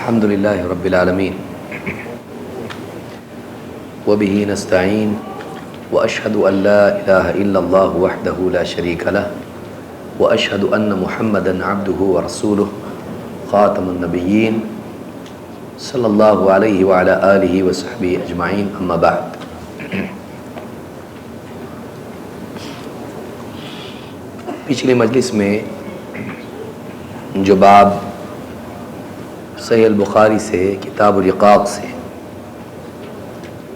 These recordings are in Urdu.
الحمد لله رب العالمين وبه نستعين وأشهد أن لا إله إلا الله وحده لا شريك له وأشهد أن محمدا عبده ورسوله خاتم النبيين صلی اللہ علیہ وعلى آلہ وصحبہ اجمعین اما بعد۔ پچھلی مجلس میں جو باب صحیح البخاری سے کتاب الرقاق سے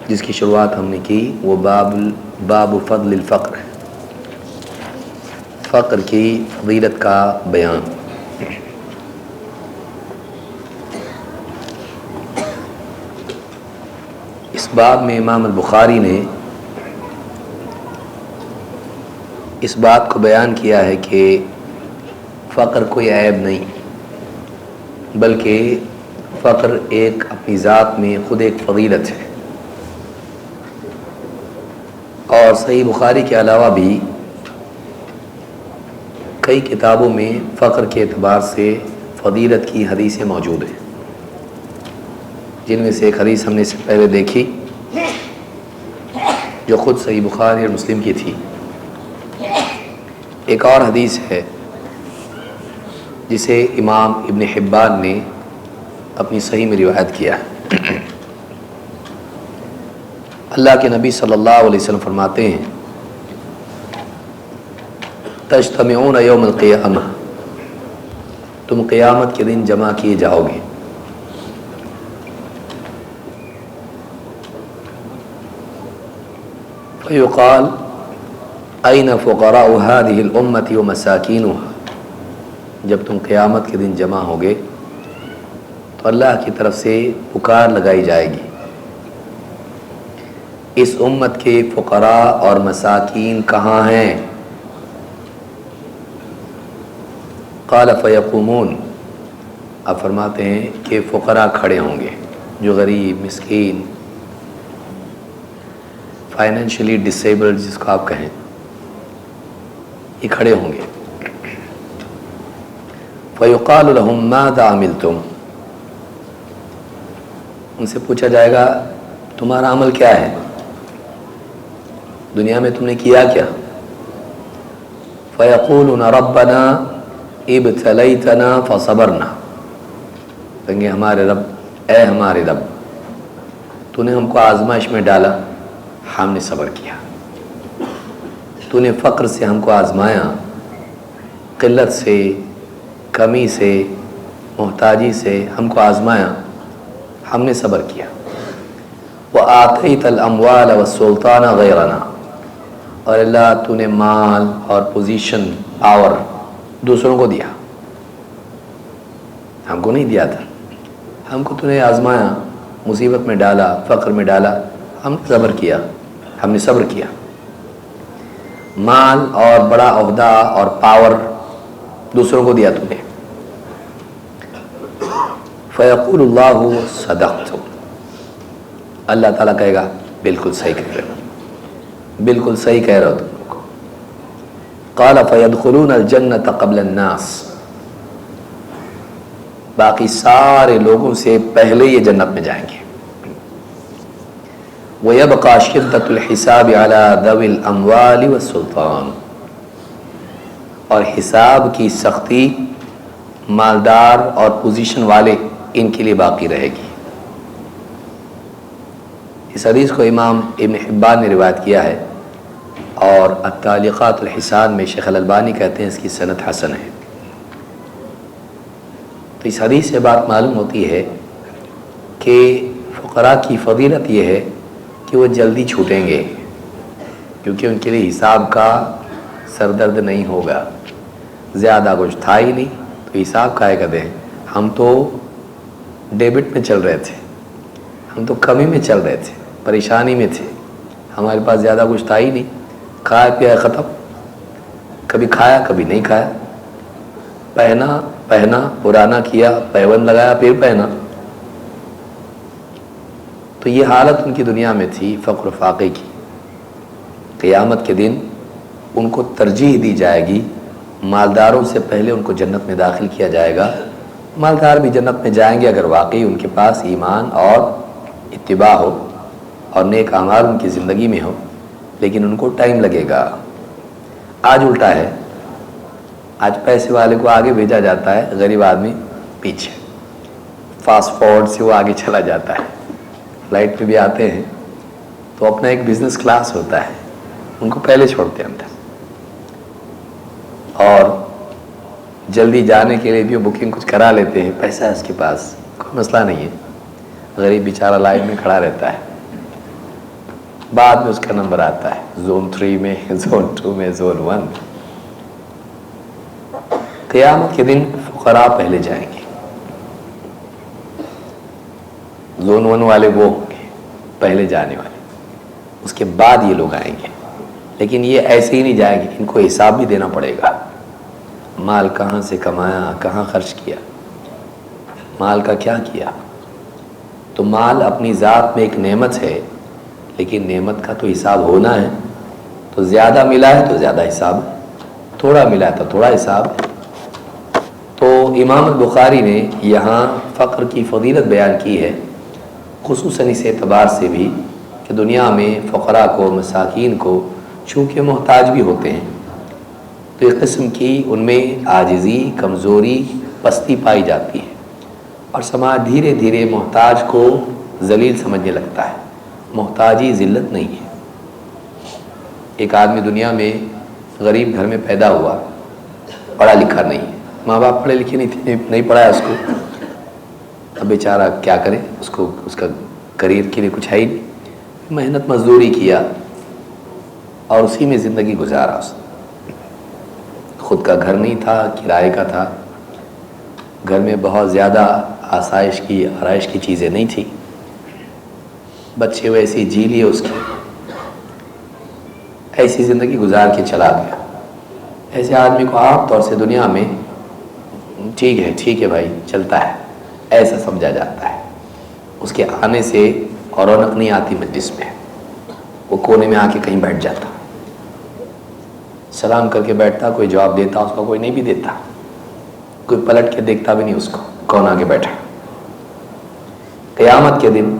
جس کی شروعات ہم نے کی وہ باب فضل الفقر ہے، فقر کی فضیلت کا بیان۔ اس باب میں امام البخاری نے اس بات کو بیان کیا ہے کہ فقر کوئی عیب نہیں، بلکہ فقر ایک اپنی ذات میں خود ایک فضیلت ہے، اور صحیح بخاری کے علاوہ بھی کئی کتابوں میں فقر کے اعتبار سے فضیلت کی حدیثیں موجود ہیں، جن میں سے ایک حدیث ہم نے اس سے پہلے دیکھی جو خود صحیح بخاری اور مسلم کی تھی۔ ایک اور حدیث ہے جسے امام ابن حبان نے اپنی صحیح میں روایت کیا ہے۔ اللہ کے نبی صلی اللہ علیہ وسلم فرماتے ہیں تجتمعون یوم القیامہ، تم قیامت کے دن جمع کیے جاؤ گے۔ فیقال این فقراء هذه الامة ومساکینها، جب تم قیامت کے دن جمع ہوگے تو اللہ کی طرف سے پکار لگائی جائے گی، اس امت کے فقراء اور مساکین کہاں ہیں؟ قال فیقومون، آپ فرماتے ہیں کہ فقراء کھڑے ہوں گے، جو غریب مسکین فائنینشلی ڈسیبلڈ جس کو آپ کہیں، یہ کھڑے ہوں گے۔ فیقال لهم ماذا عملتم، ان سے پوچھا جائے گا تمہارا عمل کیا ہے، دنیا میں تم نے کیا کیا؟ فیقولون ربنا ابتلیتنا فصبرنا، کہیں گے ہمارے رب، اے ہمارے رب تو نے ہم کو آزمائش میں ڈالا، ہم نے صبر کیا۔ تو نے فقر سے ہم کو آزمایا، قلت سے، کمی سے، محتاجی سے ہم کو آزمایا، ہم نے صبر کیا۔ وَآتَيْتَ الْأَمْوَالَ وَالسُّلْطَانَ غَيْرَنَا، اور اللہ تو نے مال اور پوزیشن، پاور دوسروں کو دیا، ہم کو نہیں دیا تھا، ہم کو تو نے آزمایا، مصیبت میں ڈالا، فقر میں ڈالا، ہم نے صبر کیا، ہم نے صبر کیا۔ مال اور بڑا عہدہ اور پاور دوسروں کو دیا تم نے۔ فیقول اللہ صدقت، اللہ تعالیٰ کہے گا بالکل صحیح کہہ رہے ہو، بالکل صحیح کہہ رہے ہو تم لوگ۔ قال فیدخلون الجنۃ قبل الناس، باقی سارے لوگوں سے پہلے یہ جنت میں جائیں گے۔ وَيَبْقَى شِدَّةُ الْحِسَابِ عَلَى ذَوِي الْأَمْوَالِ وَالسُّلْطَانِ، اور حساب کی سختی مالدار اور پوزیشن والے ان کے لیے باقی رہے گی۔ اس حدیث کو امام ابن حبان نے روایت کیا ہے، اور التعلیقات الحسان میں شیخ الالبانی کہتے ہیں اس کی سند حسن ہے۔ تو اس حدیث سے بات معلوم ہوتی ہے کہ فقراء کی فضیلت یہ ہے کہ وہ جلدی چھوٹیں گے، کیونکہ ان کے لیے حساب کا سردرد نہیں ہوگا، زیادہ کچھ تھا ہی نہیں تو حساب کا ہے کہتے ہیں۔ ہم تو ڈیبٹ میں چل رہے تھے، ہم تو کمی میں چل رہے تھے، پریشانی میں تھے، ہمارے پاس زیادہ کچھ تھا ہی نہیں، کھایا پیا ختم، کبھی کھایا کبھی نہیں کھایا، پہنا پرانا کیا، پیوند لگایا پھر پہنا، تو یہ حالت ان کی دنیا میں تھی فقر و فاقے کی۔ قیامت کے دن ان کو ترجیح دی جائے گی، مالداروں سے پہلے ان کو جنت میں داخل کیا جائے گا، مالدار بھی جنت میں جائیں گے اگر واقعی ان کے پاس ایمان اور اتباع ہو اور نیک اعمال ان کی زندگی میں ہو، لیکن ان کو ٹائم لگے گا۔ آج الٹا ہے، آج پیسے والے کو آگے بھیجا جاتا ہے، غریب آدمی پیچھے، فاسٹ فارورڈ سے وہ آگے چلا جاتا ہے۔ فلائٹ پہ بھی آتے ہیں تو اپنا ایک بزنس کلاس ہوتا ہے، ان کو پہلے چھوڑتے ہیں اندر، اور جلدی جانے کے لیے بھی وہ بکنگ کچھ کرا لیتے ہیں، پیسہ ہے اس کے پاس، کوئی مسئلہ نہیں ہے۔ غریب بیچارہ لائن میں کھڑا رہتا ہے، بعد میں اس کا نمبر آتا ہے، زون 3 میں، زون 2 میں، زون 1 میں۔ قیامت کے دن فقراء پہلے جائیں گے، زون 1 والے وہ ہوں گے پہلے جانے والے، اس کے بعد یہ لوگ آئیں گے۔ لیکن یہ ایسے ہی نہیں جائیں گے، ان کو حساب بھی دینا پڑے گا، مال کہاں سے کمایا، کہاں خرچ کیا، مال کا کیا کیا۔ تو مال اپنی ذات میں ایک نعمت ہے، لیکن نعمت کا تو حساب ہونا ہے۔ تو زیادہ ملا ہے تو زیادہ حساب، تھوڑا ملا ہے تو تھوڑا حساب۔ تو امام البخاری نے یہاں فقر کی فضیلت بیان کی ہے، خصوصاً اس اعتبار سے بھی کہ دنیا میں فقراء کو، مساکین کو چونکہ محتاج بھی ہوتے ہیں، تو ایک قسم کی ان میں عاجزی، کمزوری، پستی پائی جاتی ہے، اور سماج دھیرے دھیرے محتاج کو ذلیل سمجھنے لگتا ہے۔ محتاجی ذلت نہیں ہے۔ ایک آدمی دنیا میں غریب گھر میں پیدا ہوا، پڑھا لکھا نہیں ہے، ماں باپ پڑھے لکھے نہیں پڑھایا اس کو، اب بیچارہ کیا کرے، اس کو اس کا کریئر کے لیے کچھ ہے ہی نہیں، محنت مزدوری کیا اور اسی میں زندگی گزارا۔ اس خود کا گھر نہیں تھا، کرائے کا تھا، گھر میں بہت زیادہ آسائش کی، آرائش کی چیزیں نہیں تھی، بچے ویسی جی لیے اس کی، ایسی زندگی گزار کے چلا گیا۔ ایسے آدمی کو عام طور سے دنیا میں ٹھیک ہے بھائی چلتا ہے، ایسا سمجھا جاتا ہے۔ اس کے آنے سے اور رونق نہیں آتی مجلس میں، وہ کونے میں آ کے کہیں بیٹھ جاتا، سلام کر کے بیٹھتا، کوئی جواب دیتا اس کا کوئی نہیں بھی دیتا، کوئی پلٹ کے دیکھتا بھی نہیں اس کو، کون آگے بیٹھا۔ قیامت کے دن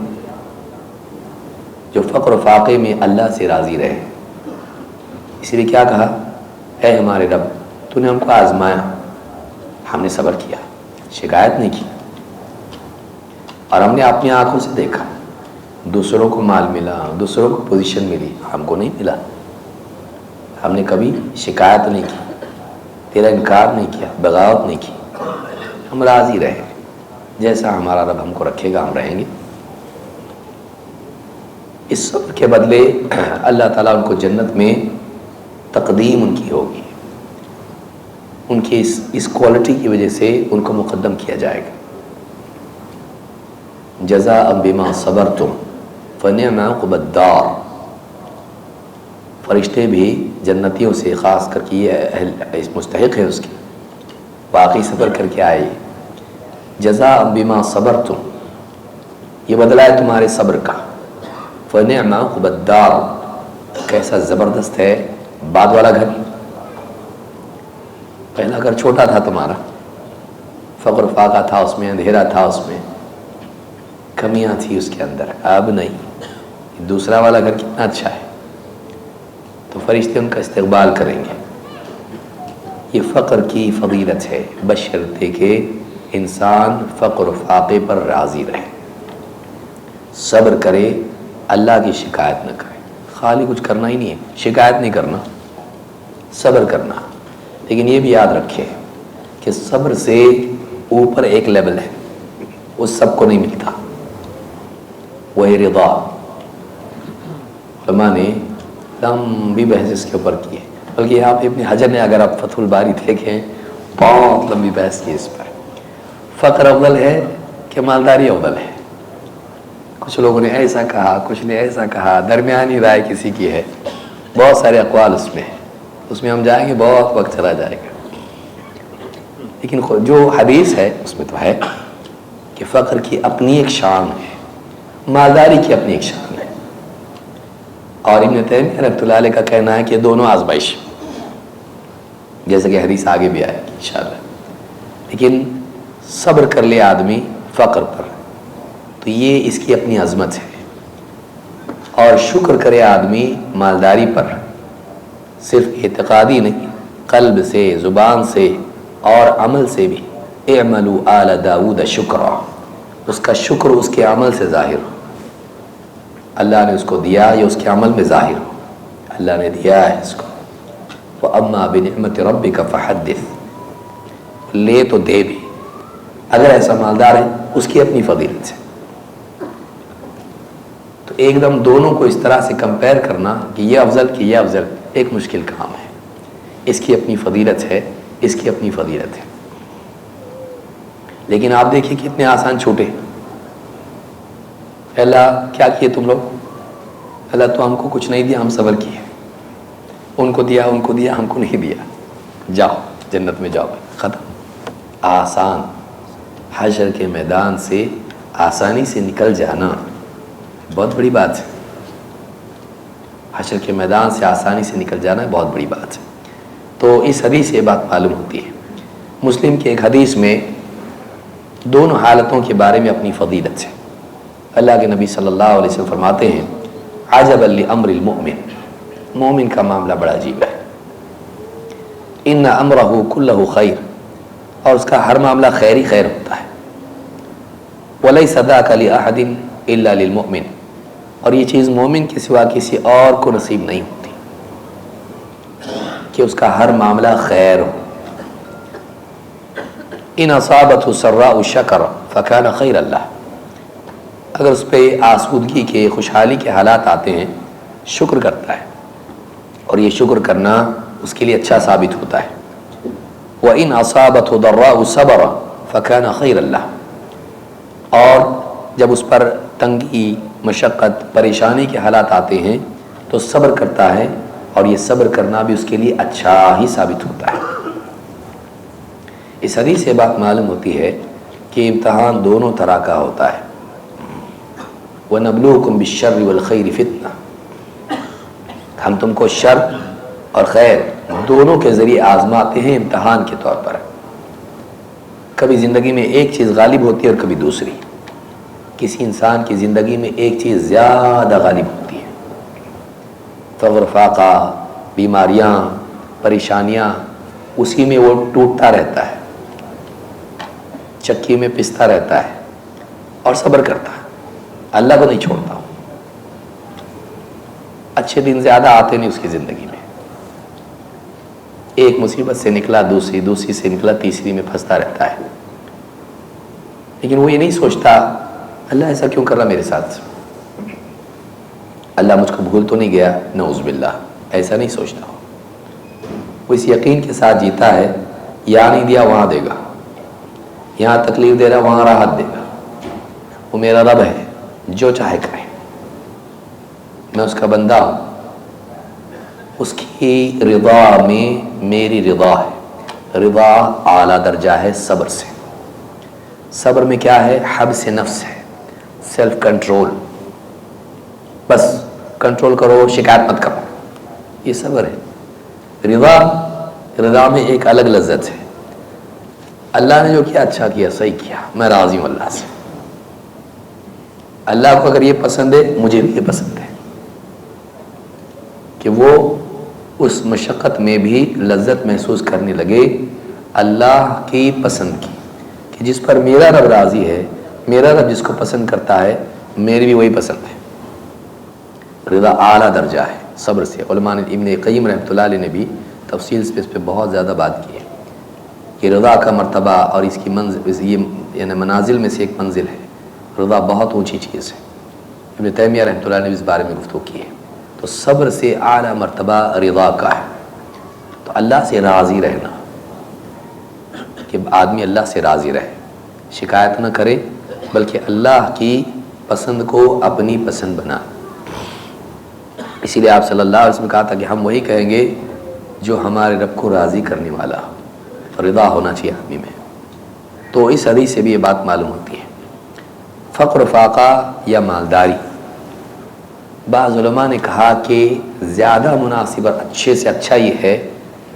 جو فقر و فاقے میں اللہ سے راضی رہے، اسی لیے کیا کہا، اے ہمارے رب تو نے ہم کو آزمایا، ہم نے صبر کیا، شکایت نہیں کی، اور ہم نے اپنی آنکھوں سے دیکھا، دوسروں کو مال ملا، دوسروں کو پوزیشن ملی، ہم کو نہیں ملا، ہم نے کبھی شکایت نہیں کی، تیرا انکار نہیں کیا، بغاوت نہیں کی، ہم راضی رہے، جیسا ہمارا رب ہم کو رکھے گا ہم رہیں گے۔ اس صبر کے بدلے اللہ تعالیٰ ان کو جنت میں تقدیم ان کی ہوگی، ان کی اس کوالٹی کی وجہ سے ان کو مقدم کیا جائے گا۔ جزاء بما صبرتم فنعم عقبی الدار، فرشتے بھی جنتیوں سے خاص کر کے یہ مستحق ہے اس کی، واقعی صبر کر کے آئے۔ جزاء بما صبرتم، یہ بدلہ ہے تمہارے صبر کا، فنعم عقبی الدار، کیسا زبردست ہے بعد والا گھر۔ پہلا گھر چھوٹا تھا تمہارا، فقر فاقہ تھا اس میں، اندھیرا تھا اس میں، کمیاں تھی اس کے اندر، اب نہیں، دوسرا والا گھر کتنا اچھا ہے، تو فرشتے ان کا استقبال کریں گے۔ یہ فقر کی فضیلت ہے، بشرطے کہ انسان فقر و فاقے پر راضی رہے، صبر کرے، اللہ کی شکایت نہ کرے، خالی کچھ کرنا ہی نہیں ہے، شکایت نہیں کرنا، صبر کرنا۔ لیکن یہ بھی یاد رکھے کہ صبر سے اوپر ایک لیول ہے، وہ سب کو نہیں ملتا، وہی رضا۔ علماء نے لمبی بحث اس کے اوپر کی ہے، بلکہ یہاں پہ ابن حجر نے، اگر آپ فتح الباری دیکھیں، بہت لمبی بحث کی اس پر۔ فقر افضل ہے کہ مالداری افضل ہے؟ کچھ لوگوں نے ایسا کہا، کچھ نے ایسا کہا، درمیانی رائے کسی کی ہے، بہت سارے اقوال اس میں ہیں، اس میں ہم جائیں گے بہت وقت چلا جائے گا۔ لیکن جو حدیث ہے اس میں تو ہے کہ فقر کی اپنی ایک شان ہے، مالداری کی اپنی ایک شان ہے، اور ابن تیمیہ رحمۃ اللہ علیہ کا کہنا ہے کہ دونوں آزمائش، جیسے کہ حدیث آگے بھی آئے گی انشاءاللہ۔ لیکن صبر کر لے آدمی فقر پر تو یہ اس کی اپنی عظمت ہے، اور شکر کرے آدمی مالداری پر، صرف اعتقادی نہیں، قلب سے، زبان سے اور عمل سے بھی، اعملوا آل داود شکرا، اس کا شکر اس کے عمل سے ظاہر ہو، اللہ نے اس کو دیا یہ اس کے عمل میں ظاہر ہو، اللہ نے دیا ہے اس کو۔ وَأَمَّا بِنِعْمَةِ رَبِّكَ فَحَدِّثْ، لے تو دے بھی، اگر ایسا مالدار ہے اس کی اپنی فضیلت سے۔ تو ایک دم دونوں کو اس طرح سے کمپیئر کرنا کہ یہ افضل کہ یہ افضل، ایک مشکل کام ہے۔ اس کی اپنی فضیلت ہے، اس کی اپنی فضیلت ہے، لیکن آپ دیکھیں کتنے آسان چھوٹے۔ اللہ کیا کیے تم لوگ؟ اللہ تو ہم کو کچھ نہیں دیا، ہم صبر کیے، ان کو دیا، ان کو دیا، ہم کو نہیں دیا، جاؤ جنت میں جاؤ، ختم۔ آسان، حشر کے میدان سے آسانی سے نکل جانا بہت بڑی بات ہے، حشر کے میدان سے آسانی سے نکل جانا بہت بڑی بات ہے۔ تو اس حدیث سے یہ بات معلوم ہوتی ہے۔ مسلم کی ایک حدیث میں دونوں حالتوں کے بارے میں اپنی فضیلت ہے۔ اللہ کے نبی صلی اللہ علیہ وسلم فرماتے ہیں عجبا لامر المؤمن، مومن کا معاملہ بڑا عجیب ہے، ان امرہ کلہ خیر، اور اس کا ہر معاملہ خیر ہی خیر ہوتا ہے، ولیس ذاک لاحد الا للمؤمن، اور یہ چیز مومن کے سوا کسی اور کو نصیب نہیں ہوتی کہ اس کا ہر معاملہ خیر ہو۔ ان اصابته سراء شکر فکان خیر اللہ، اگر اس پہ آسودگی کے، خوشحالی کے حالات آتے ہیں شکر کرتا ہے، اور یہ شکر کرنا اس کے لیے اچھا ثابت ہوتا ہے۔ وَإِنْ أَصَابَتْهُ ضَرَّاءُ صَبَرَ فَكَانَ خَيْرَ اللَّهُ، اور جب اس پر تنگی، مشقت، پریشانی کے حالات آتے ہیں تو صبر کرتا ہے، اور یہ صبر کرنا بھی اس کے لیے اچھا ہی ثابت ہوتا ہے۔ اس حدیث سے بات معلوم ہوتی ہے کہ امتحان دونوں طرح کا ہوتا ہے۔ وَنَبْلُوكُمْ بِالشَّرِّ وَالْخَيْرِ فِتْنَةً، ہم تم کو شر اور خیر دونوں کے ذریعے آزماتے ہیں امتحان کے طور پر۔ کبھی زندگی میں ایک چیز غالب ہوتی ہے اور کبھی دوسری، کسی انسان کی زندگی میں ایک چیز زیادہ غالب ہوتی ہے، فقر، فاقہ، بیماریاں، پریشانیاں، اسی میں وہ ٹوٹتا رہتا ہے، چکی میں پستا رہتا ہے اور صبر کرتا ہے، اللہ کو نہیں چھوڑتا۔ اچھے دن زیادہ آتے نہیں اس کی زندگی میں، ایک مصیبت سے نکلا دوسری، دوسری سے نکلا تیسری میں پھنستا رہتا ہے، لیکن وہ یہ نہیں سوچتا اللہ ایسا کیوں کر رہا میرے ساتھ، اللہ مجھ کو بھول تو نہیں گیا، نعوذ باللہ، ایسا نہیں سوچتا۔ وہ اس یقین کے ساتھ جیتا ہے یہاں نہیں دیا وہاں دے گا، یہاں تکلیف دے رہا وہاں راحت دے گا، وہ میرا رب ہے، جو چاہے کرے، میں اس کا بندہ ہوں، اس کی رضا میں میری رضا ہے۔ رضا اعلیٰ درجہ ہے صبر سے۔ صبر میں کیا ہے؟ حبس نفس ہے، سیلف کنٹرول، بس کنٹرول کرو، شکایت مت کرو، یہ صبر ہے۔ رضا میں ایک الگ لذت ہے، اللہ نے جو کیا اچھا کیا، صحیح کیا، میں راضی ہوں اللہ سے، اللہ کو اگر یہ پسند ہے مجھے بھی یہ پسند ہے، کہ وہ اس مشقت میں بھی لذت محسوس کرنے لگے اللہ کی پسند کی، کہ جس پر میرا رب راضی ہے، میرا رب جس کو پسند کرتا ہے میری بھی وہی پسند ہے۔ رضا اعلیٰ درجہ ہے صبر سے۔ علماء نے، ابن قیم رحمۃ اللہ علیہ نے بھی تفصیل سے اس پہ بہت زیادہ بات کی ہے کہ رضا کا مرتبہ اور اس کی منزل، یہ یعنی منازل میں سے ایک منزل ہے، رضا بہت اونچی چیز ہے۔ ابن تیمیہ رحمۃ اللہ نے بھی اس بارے میں گفتگو کی ہے۔ تو صبر سے اعلیٰ مرتبہ رضا کا ہے۔ تو اللہ سے راضی رہنا، کہ آدمی اللہ سے راضی رہے، شکایت نہ کرے، بلکہ اللہ کی پسند کو اپنی پسند بنا۔ اسی لیے آپ صلی اللہ علیہ وسلم نے کہا تھا کہ ہم وہی کہیں گے جو ہمارے رب کو راضی کرنے والا ہو، رضا ہونا چاہیے آدمی میں۔ تو اس حدیث سے بھی یہ بات معلوم ہوتی ہے۔ فقر، فاقہ یا مالداری، بعض علماء نے کہا کہ زیادہ مناسب اور اچھے سے اچھا یہ ہے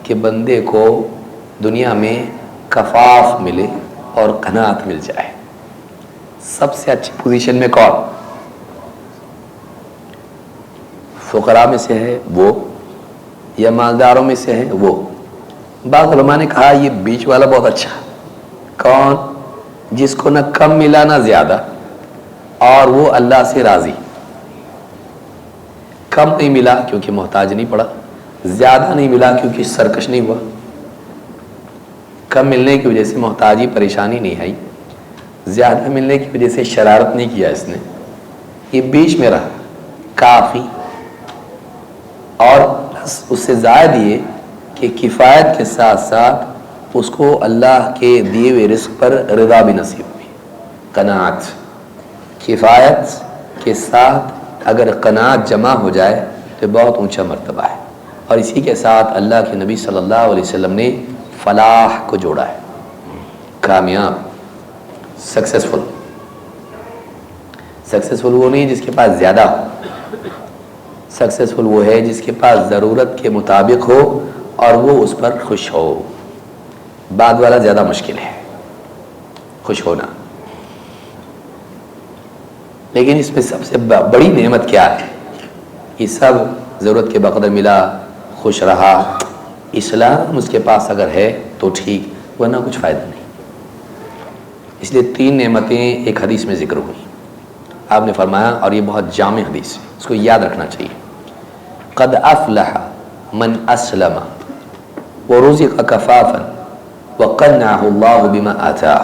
کہ بندے کو دنیا میں کفاف ملے، اور قناعت مل جائے. سب سے اچھی پوزیشن میں کون؟ فقراء میں سے ہے وہ یا مالداروں میں سے ہے وہ؟ بعض علماء نے کہا یہ بیچ والا بہت اچھا. کون؟ جس کو نہ کم ملا نہ زیادہ اور وہ اللہ سے راضی. کم نہیں ملا کیونکہ محتاج نہیں پڑا، زیادہ نہیں ملا کیونکہ سرکش نہیں ہوا. کم ملنے کی وجہ سے محتاجی پریشانی نہیں آئی، زیادہ ملنے کی وجہ سے شرارت نہیں کیا اس نے. یہ بیچ میں رہا کافی. اور اس سے زائد یہ کہ کفایت کے ساتھ ساتھ اس کو اللہ کے دیے ہوئے رزق پر رضا بھی نصیب ہوئی. قناعت. کفایت کے ساتھ اگر قناعت جمع ہو جائے تو بہت اونچا مرتبہ ہے. اور اسی کے ساتھ اللہ کے نبی صلی اللہ علیہ وسلم نے فلاح کو جوڑا ہے. کامیاب، سکسیسفل. سکسیسفل وہ نہیں جس کے پاس زیادہ ہو، سکسیسفل وہ ہے جس کے پاس ضرورت کے مطابق ہو اور وہ اس پر خوش ہو. بعد والا زیادہ مشکل ہے خوش ہونا. لیکن اس میں سب سے بڑی نعمت کیا ہے؟ یہ سب ضرورت کے بقدر ملا، خوش رہا، اسلام اس کے پاس اگر ہے تو ٹھیک، ورنہ کچھ فائدہ نہیں. اس لیے 3 نعمتیں ایک حدیث میں ذکر ہوئی. آپ نے فرمایا، اور یہ بہت جامع حدیث ہے، اس کو یاد رکھنا چاہیے. قد افلح من اسلم ورزق کفافا وقنعه اللہ بما آتاہ.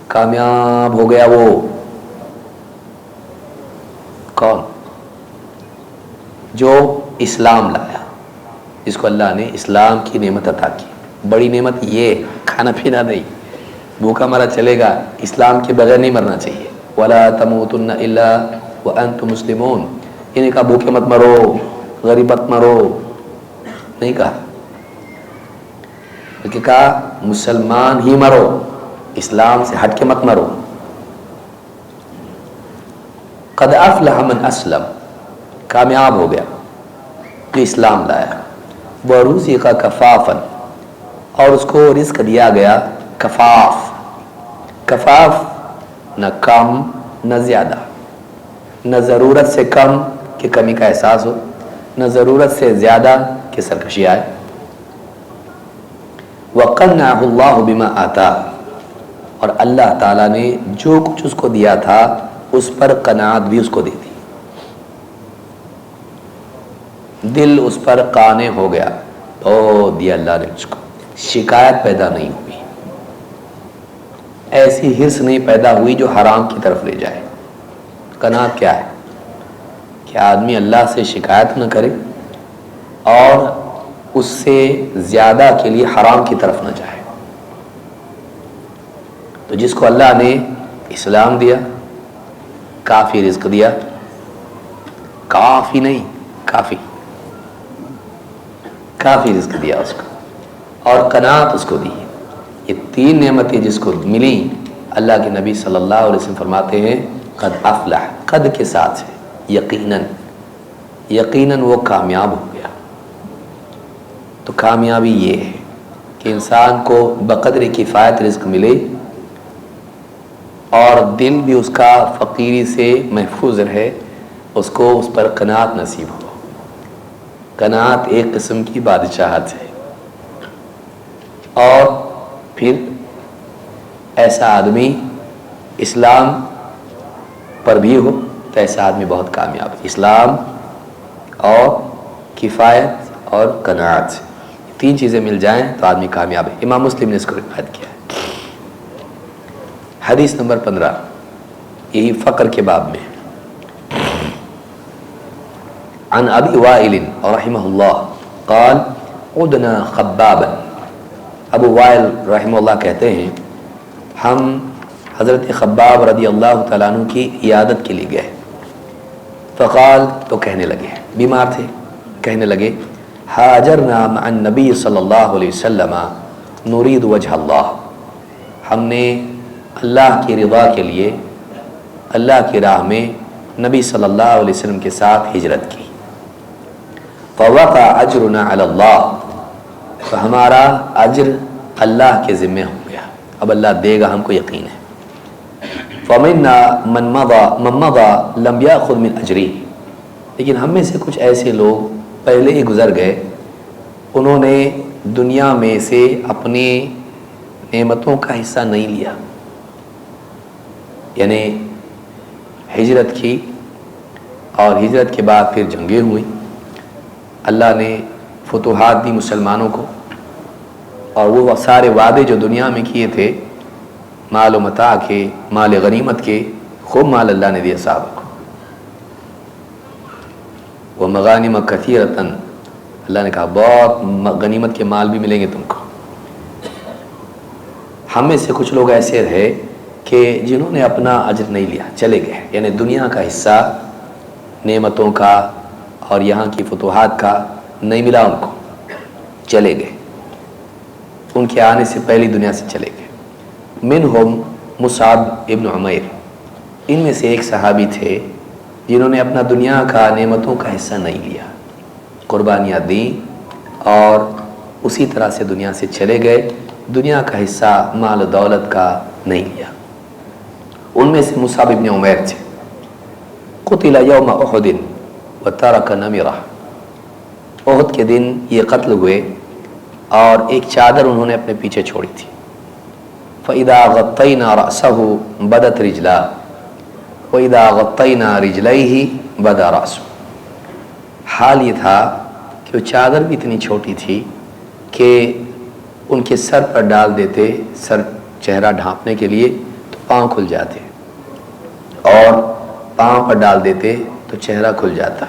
کامیاب ہو گیا وہ کون؟ جو اسلام لایا، جس کو اللہ نے اسلام کی نعمت عطا کی. بڑی نعمت یہ کھانا پینا نہیں، بھوکا مرا چلے گا، اسلام کے بغیر نہیں مرنا چاہیے. ولا تموتن الا وانتم مسلمون. یہ نہیں کہا بھوکے مت مرو، غریب مت مرو، نہیں کہا، بلکہ کہا مسلمان ہی مرو، اسلام سے ہٹ کے مت مرو. قد افلح من اسلم، کامیاب ہو گیا جو اسلام لایا. ورزق کفافا، اور اس کو رزق دیا گیا کفاف. کفاف نہ کم نہ زیادہ، نہ ضرورت سے کم کہ کمی کا احساس ہو، نہ ضرورت سے زیادہ کہ سرکشی آئے. وَقَنَّعَهُ اللَّهُ بِمَا آتَاهُ، اور اللہ تعالیٰ نے جو کچھ اس کو دیا تھا اس پر قناعت بھی اس کو دے دی. دل اس پر قانع ہو گیا، او دیا اللہ نے اس کو. شکایت پیدا نہیں ہوئی، ایسی حرص نہیں پیدا ہوئی جو حرام کی طرف لے جائے. قناعت کیا ہے؟ کہ آدمی اللہ سے شکایت نہ کرے اور اس سے زیادہ کے لیے حرام کی طرف نہ جائے. تو جس کو اللہ نے اسلام دیا، کافی رزق دیا، کافی نہیں کافی رزق دیا اس کو، اور قناعت اس کو دی. یہ 3 نعمتیں جس کو ملی، اللہ کے نبی صلی اللہ علیہ وسلم فرماتے ہیں قد افلح، قد کے ساتھ ہے یقیناً وہ کامیاب ہو گیا. تو کامیابی یہ ہے کہ انسان کو بقدر کفایت رزق ملے اور دل بھی اس کا فقیری سے محفوظ رہے، اس کو اس پر قناعت نصیب ہو. قناعت ایک قسم کی بادشاہت ہے. اور پھر ایسا آدمی اسلام پر بھی ہو تو ایسا آدمی بہت کامیاب ہے. اسلام اور کفایت اور قناعت، 3 چیزیں مل جائیں تو آدمی کامیاب ہے. امام مسلم نے اس کو روایت کیا ہے. حدیث نمبر 15، یہی فقر کے باب میں. عن ابی وائل رحمہ اللہ قال عدنا خبابا. ابو وائل رحمہ اللہ کہتے ہیں ہم حضرت خباب رضی اللہ تعالیٰ عنہ کی عیادت کے لیے گئے. فقال، تو کہنے لگے، بیمار تھے، کہنے لگے حاجرنا مع النبی صلی اللہ علیہ وسلم نرید وجہ اللہ. ہم نے اللہ کی رضا کے لیے اللہ کی راہ میں نبی صلی اللہ علیہ وسلم کے ساتھ ہجرت کی. فوقع اجرنا علی اللہ، تو ہمارا اجر اللہ کے ذمہ ہو گیا اب اللہ دے گا، ہم کو یقین ہے۔ فَمِنَّا مَن مَضَى لَمْ يَأْخُذْ مِنْ أَجْرِهِ، لیکن ہم میں سے کچھ ایسے لوگ پہلے ہی گزر گئے، انہوں نے دنیا میں سے اپنی نعمتوں کا حصہ نہیں لیا، یعنی ہجرت کی، اور ہجرت کے بعد پھر جنگیں ہوئیں، اللہ نے فتوحات دی مسلمانوں کو، اور وہ سارے وعدے جو دنیا میں کیے تھے مال و متاع کے، مال غنیمت کے، خوب مال اللہ نے دیا صحابہ کو، وہ مغانم کثیرتاً، اللہ نے کہا بہت غنیمت کے مال بھی ملیں گے تم کو۔ ہم میں سے کچھ لوگ ایسے رہے کہ جنہوں نے اپنا اجر نہیں لیا، چلے گئے، یعنی دنیا کا حصہ نعمتوں کا اور یہاں کی فتوحات کا نہیں ملا ان کو، چلے گئے، ان کے آنے سے پہلی دنیا سے چلے گئے۔ منہم مصعب ابن عمیر، ان میں سے ایک صحابی تھے جنہوں نے اپنا دنیا کا نعمتوں کا حصہ نہیں لیا، قربانیاں دیں اور اسی طرح سے دنیا سے چلے گئے، دنیا کا حصہ مال و دولت کا نہیں لیا۔ ان میں سے مصعب ابن عمیر تھے۔ قتل یوم احد وترک نمرہ، احد کے دن یہ قتل ہوئے اور ایک چادر انہوں نے اپنے پیچھے چھوڑی تھی۔ فَإِذَا غَطَّيْنَا رَأْسَهُ بَدَتْ رِجْلَاهُ وَإِذَا غَطَّيْنَا رِجْلَيْهِ بَدَا رَأْسُهُ، حال یہ تھا کہ وہ چادر بھی اتنی چھوٹی تھی کہ ان کے سر پر ڈال دیتے، سر چہرہ ڈھانپنے کے لیے تو پاؤں کھل جاتے، اور پاؤں پر ڈال دیتے تو چہرہ کھل جاتا۔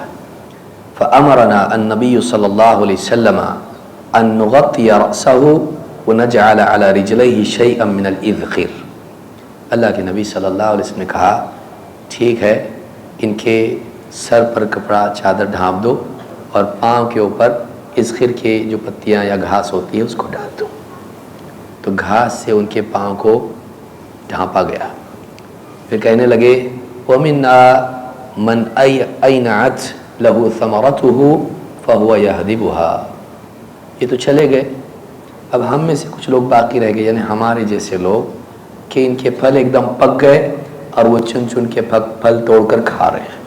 فَأَمَرَنَا النَّبِيُّ صلی اللہ علیہ وسلم أَن نُغَطِّيَ رَأْسَهُ وَنَجْعَلَ عَلَى رِجْلَيْهِ شَيْئًا مِنَ الْإِذْخِرِ، اللہ کے نبی صلی اللہ علیہ وسلم نے کہا ٹھیک ہے، ان کے سر پر کپڑا چادر ڈھانپ دو اور پاؤں کے اوپر اذخر کے جو پتیاں یا گھاس ہوتی ہے اس کو ڈال دو، تو گھاس سے ان کے پاؤں کو ڈھانپا گیا۔ پھر کہنے لگے وَمِنَّا مَنْ أَيْنَعَتْ لَهُ ثَمَرَتُهُ فَهُوَ يَهْدِبُهَا، یہ تو چلے گئے، اب ہم میں سے کچھ لوگ باقی رہ گئے، یعنی ہمارے جیسے لوگ کہ ان کے پھل ایک دم پک گئے اور وہ چن چن کے پھل توڑ کر کھا رہے ہیں،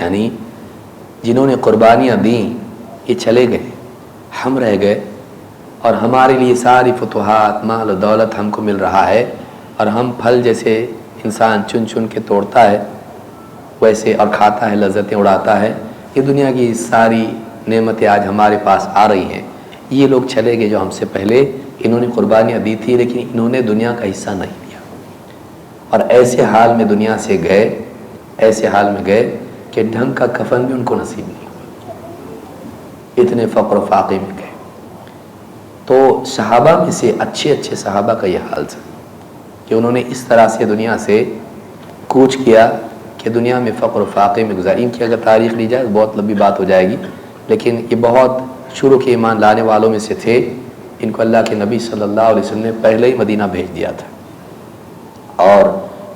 یعنی جنہوں نے قربانیاں دیں یہ چلے گئے، ہم رہ گئے، اور ہمارے لیے ساری فتوحات، مال و دولت ہم کو مل رہا ہے، اور ہم پھل جیسے انسان چن چن کے توڑتا ہے ویسے اور کھاتا ہے، لذتیں اڑاتا ہے، یہ دنیا کی ساری نعمتیں آج ہمارے پاس آ رہی ہیں، یہ لوگ چلے گئے جو ہم سے پہلے، انہوں نے قربانیاں دی تھی لیکن انہوں نے دنیا کا حصہ نہیں لیا، اور ایسے حال میں دنیا سے گئے، ایسے حال میں گئے کہ ڈھنگ کا کفن بھی ان کو نصیب نہیں ہوا، اتنے فقر و فاقے میں گئے۔ تو صحابہ میں سے اچھے اچھے صحابہ کا یہ حال تھا کہ انہوں نے اس طرح سے دنیا سے کوچ کیا کہ دنیا میں فقر و فاقے میں گزاری۔ ان کی اگر تاریخ لی جائے بہت لمبی بات ہو جائے گی، لیکن یہ بہت شروع کے ایمان لانے والوں میں سے تھے، ان کو اللہ کے نبی صلی اللہ علیہ وسلم نے پہلے ہی مدینہ بھیج دیا تھا، اور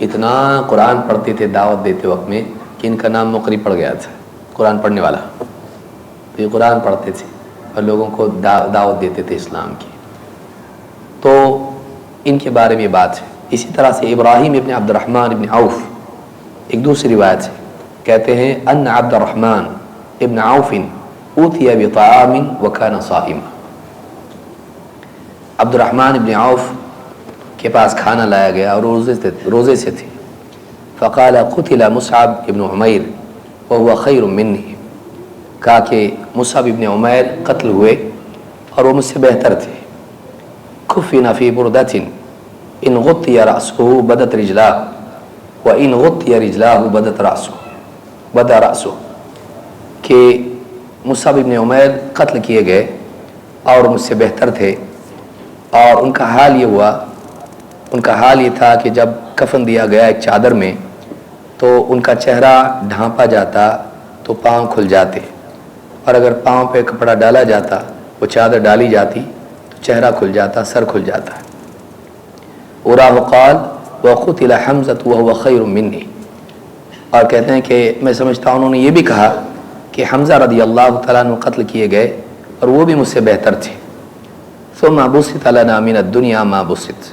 اتنا قرآن پڑھتے تھے دعوت دیتے وقت میں کہ ان کا نام مقری پڑ گیا تھا، قرآن پڑھنے والا، تو یہ قرآن پڑھتے تھے اور لوگوں کو دعوت دیتے تھے اسلام کی۔ تو ان کے بارے میں بات ہے۔ اسی طرح سے ابراہیم ابن عبد الرحمن ابن عوف، ایک دوسری روایت ہے، کہتے ہیں ان عبد الرحمن ابن عوف اوتی بطعام وکان صائما، عبد الرحمن ابن عوف کے پاس کھانا لایا گیا اور روزے سے تھے، فقال قتل مصعب ابن عمیر وهو خیر منی، کہا کہ مصعب ابن عمیر قتل ہوئے اور وہ مجھ سے بہتر تھے، کفن فی بردۃ ان غطی رأسه بدت رجلاه وان غطی رجلاه بدا رأسه، کہ مصعب ابن عمیر قتل کیے گئے اور مجھ سے بہتر تھے، اور ان کا حال یہ تھا کہ جب کفن دیا گیا ایک چادر میں تو ان کا چہرہ ڈھانپا جاتا تو پاؤں کھل جاتے، اور اگر پاؤں پہ کپڑا ڈالا جاتا، وہ چادر ڈالی جاتی تو چہرہ کھل جاتا، سر کھل جاتا۔ وراہ قال وقتل حمزۃ وهو خیر منی، اور کہتے ہیں کہ میں سمجھتا ہوں انہوں نے یہ بھی کہا کہ حمزہ رضی اللہ تعالیٰ عنہ قتل کیے گئے اور وہ بھی مجھ سے بہتر تھے۔ ثم بسط لنا من الدنیا ما بسط،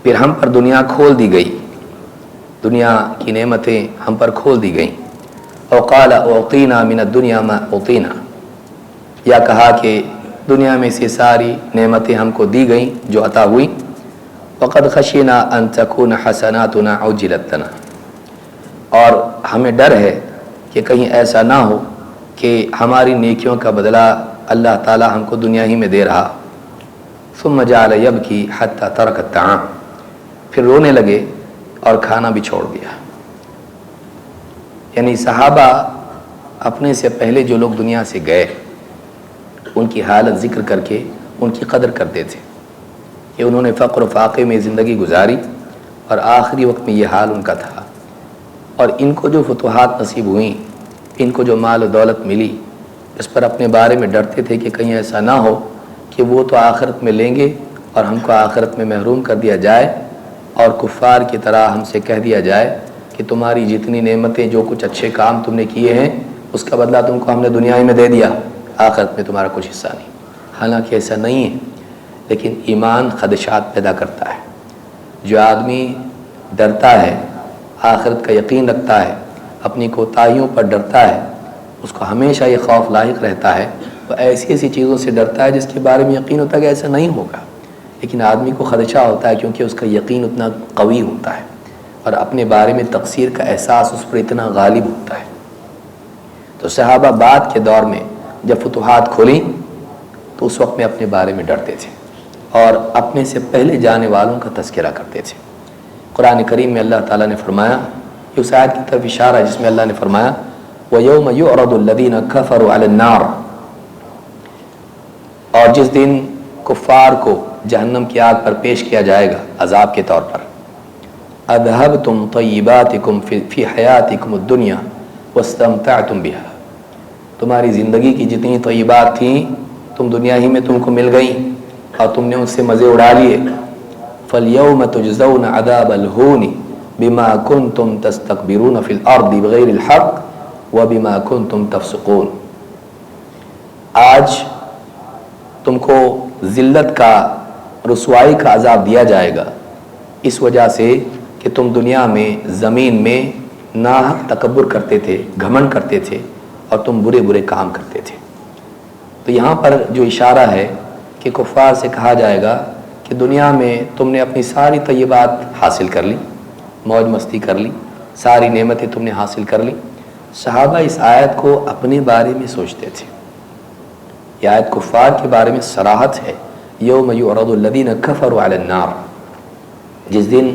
پھر ہم پر دنیا کھول دی گئی، دنیا کی نعمتیں ہم پر کھول دی گئیں. وقال اعطینا من الدنیا ما اعطینا، یا کہا کہ دنیا میں سے ساری نعمتیں ہم کو دی گئیں جو عطا ہوئی. وقد خشینا ان تکون حسناتنا عجلت لنا، اور ہمیں ڈر ہے کہ کہیں ایسا نہ ہو کہ ہماری نیکیوں کا بدلہ اللہ تعالی ہم کو دنیا ہی میں دے رہا. ثم جعل یبکی حتی ترک الطعام، پھر رونے لگے اور کھانا بھی چھوڑ دیا. یعنی صحابہ اپنے سے پہلے جو لوگ دنیا سے گئے ان کی حالت ذکر کر کے ان کی قدر کرتے تھے کہ انہوں نے فقر و فاقے میں زندگی گزاری اور آخری وقت میں یہ حال ان کا تھا. اور ان کو جو فتوحات نصیب ہوئیں، ان کو جو مال و دولت ملی، اس پر اپنے بارے میں ڈرتے تھے کہ کہیں ایسا نہ ہو کہ وہ تو آخرت میں لیں گے اور ہم کو آخرت میں محروم کر دیا جائے، اور کفار کی طرح ہم سے کہہ دیا جائے کہ تمہاری جتنی نعمتیں، جو کچھ اچھے کام تم نے کیے ہیں، اس کا بدلہ تم کو ہم نے دنیا ہی میں دے دیا، آخرت میں تمہارا کچھ حصہ نہیں. حالانکہ ایسا نہیں ہے، لیکن ایمان خدشات پیدا کرتا ہے. جو آدمی ڈرتا ہے، آخرت کا یقین رکھتا ہے، اپنی کوتاہیوں پر ڈرتا ہے، اس کو ہمیشہ یہ خوف لاحق رہتا ہے. وہ ایسی ایسی چیزوں سے ڈرتا ہے جس کے بارے میں یقین ہوتا ہے کہ ایسا نہیں ہوگا، لیکن آدمی کو خدشہ ہوتا ہے کیونکہ اس کا یقین اتنا قوی ہوتا ہے اور اپنے بارے میں تقصیر کا احساس اس پر اتنا غالب ہوتا ہے. تو صحابہ بعد کے دور میں جب فتوحات کھولیں تو اس وقت میں اپنے بارے میں ڈرتے تھے اور اپنے سے پہلے جانے والوں کا تذکرہ کرتے تھے. قرآن کریم میں اللہ تعالیٰ نے فرمایا، اس آیت کی طرف اشارہ ہے جس میں اللہ نے فرمایا وَيَوْمَ يُعْرَضُ الَّذِينَ كَفَرُوا عَلَى النَّارِ، اور جس دن کفار کو جہنم کی آگ پر پیش کیا جائے گا عذاب کے طور پر. اذهبتم طیباتکم فی حیاتکم الدنیا واستمتعتم بها، تمہاری زندگی کی جتنی طیبات تھیں تم دنیا ہی میں تم کو مل گئیں اور تم نے اس سے مزے اڑا لیے. فَالْيَوْمَ تُجْزَوْنَ عَذَابَ الْهُونِ بِمَا كُنْتُمْ تَسْتَكْبِرُونَ فِي الْأَرْضِ بِغَيْرِ الْحَقِّ وَبِمَا كُنْتُمْ تَفْسُقُونَ، آج تم کو ذلت کا، رسوائی کا عذاب دیا جائے گا اس وجہ سے کہ تم دنیا میں زمین میں ناحق تکبر کرتے تھے، گھمنڈ کرتے تھے اور تم برے برے کام کرتے تھے. تو یہاں پر جو اشارہ ہے کہ کفار سے کہا جائے گا کہ دنیا میں تم نے اپنی ساری طیبات حاصل کر لی، موج مستی کر لی، ساری نعمتیں تم نے حاصل کر لی. صحابہ اس آیت کو اپنے بارے میں سوچتے تھے. یہ آیت کفار کے بارے میں صراحت ہے، یوم یعرض الذین کفروا علی النار، جس دن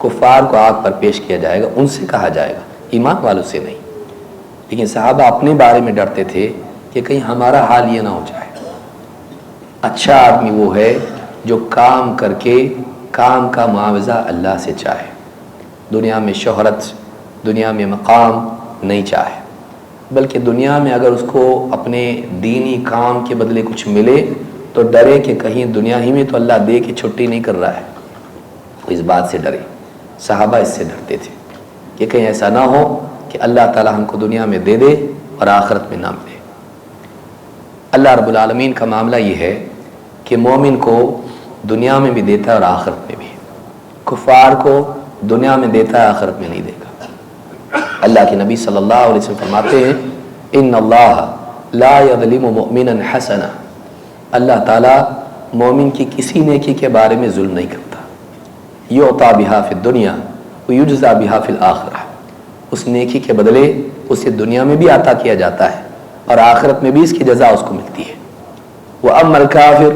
کفار کو آگ پر پیش کیا جائے گا ان سے کہا جائے گا، ایمان والوں سے نہیں. لیکن صحابہ اپنے بارے میں ڈرتے تھے کہ کہیں ہمارا حال یہ نہ ہو جائے. اچھا آدمی وہ ہے جو کام کر کے کام کا معاوضہ اللہ سے چاہے، دنیا میں شہرت، دنیا میں مقام نہیں چاہے، بلکہ دنیا میں اگر اس کو اپنے دینی کام کے بدلے کچھ ملے تو ڈرے کہ کہیں دنیا ہی میں تو اللہ دے کے چھٹی نہیں کر رہا ہے، وہ اس بات سے ڈرے. صحابہ اس سے ڈرتے تھے کہ کہیں ایسا نہ ہو کہ اللہ تعالی ہم کو دنیا میں دے دے اور آخرت میں نہ ملے. اللہ رب العالمین کا معاملہ یہ ہے کہ مومن کو دنیا میں بھی دیتا ہے اور آخرت میں بھی. کفار کو دنیا میں دیتا ہے، آخرت میں نہیں دے گا. اللہ کے نبی صلی اللہ علیہ وسلم فرماتے ہیں ان اللہ لا یظلم مؤمنا حسنا، اللہ تعالیٰ مومن کی کسی نیکی کے بارے میں ظلم نہیں کرتا. یعطا بہا فی الدنیا ویجزا بہا فی الآخرہ، اس نیکی کے بدلے اسے دنیا میں بھی عطا کیا جاتا ہے اور آخرت میں بھی اس کی جزا اس کو ملتی ہے. وَأَمَّا الْكَافِرُ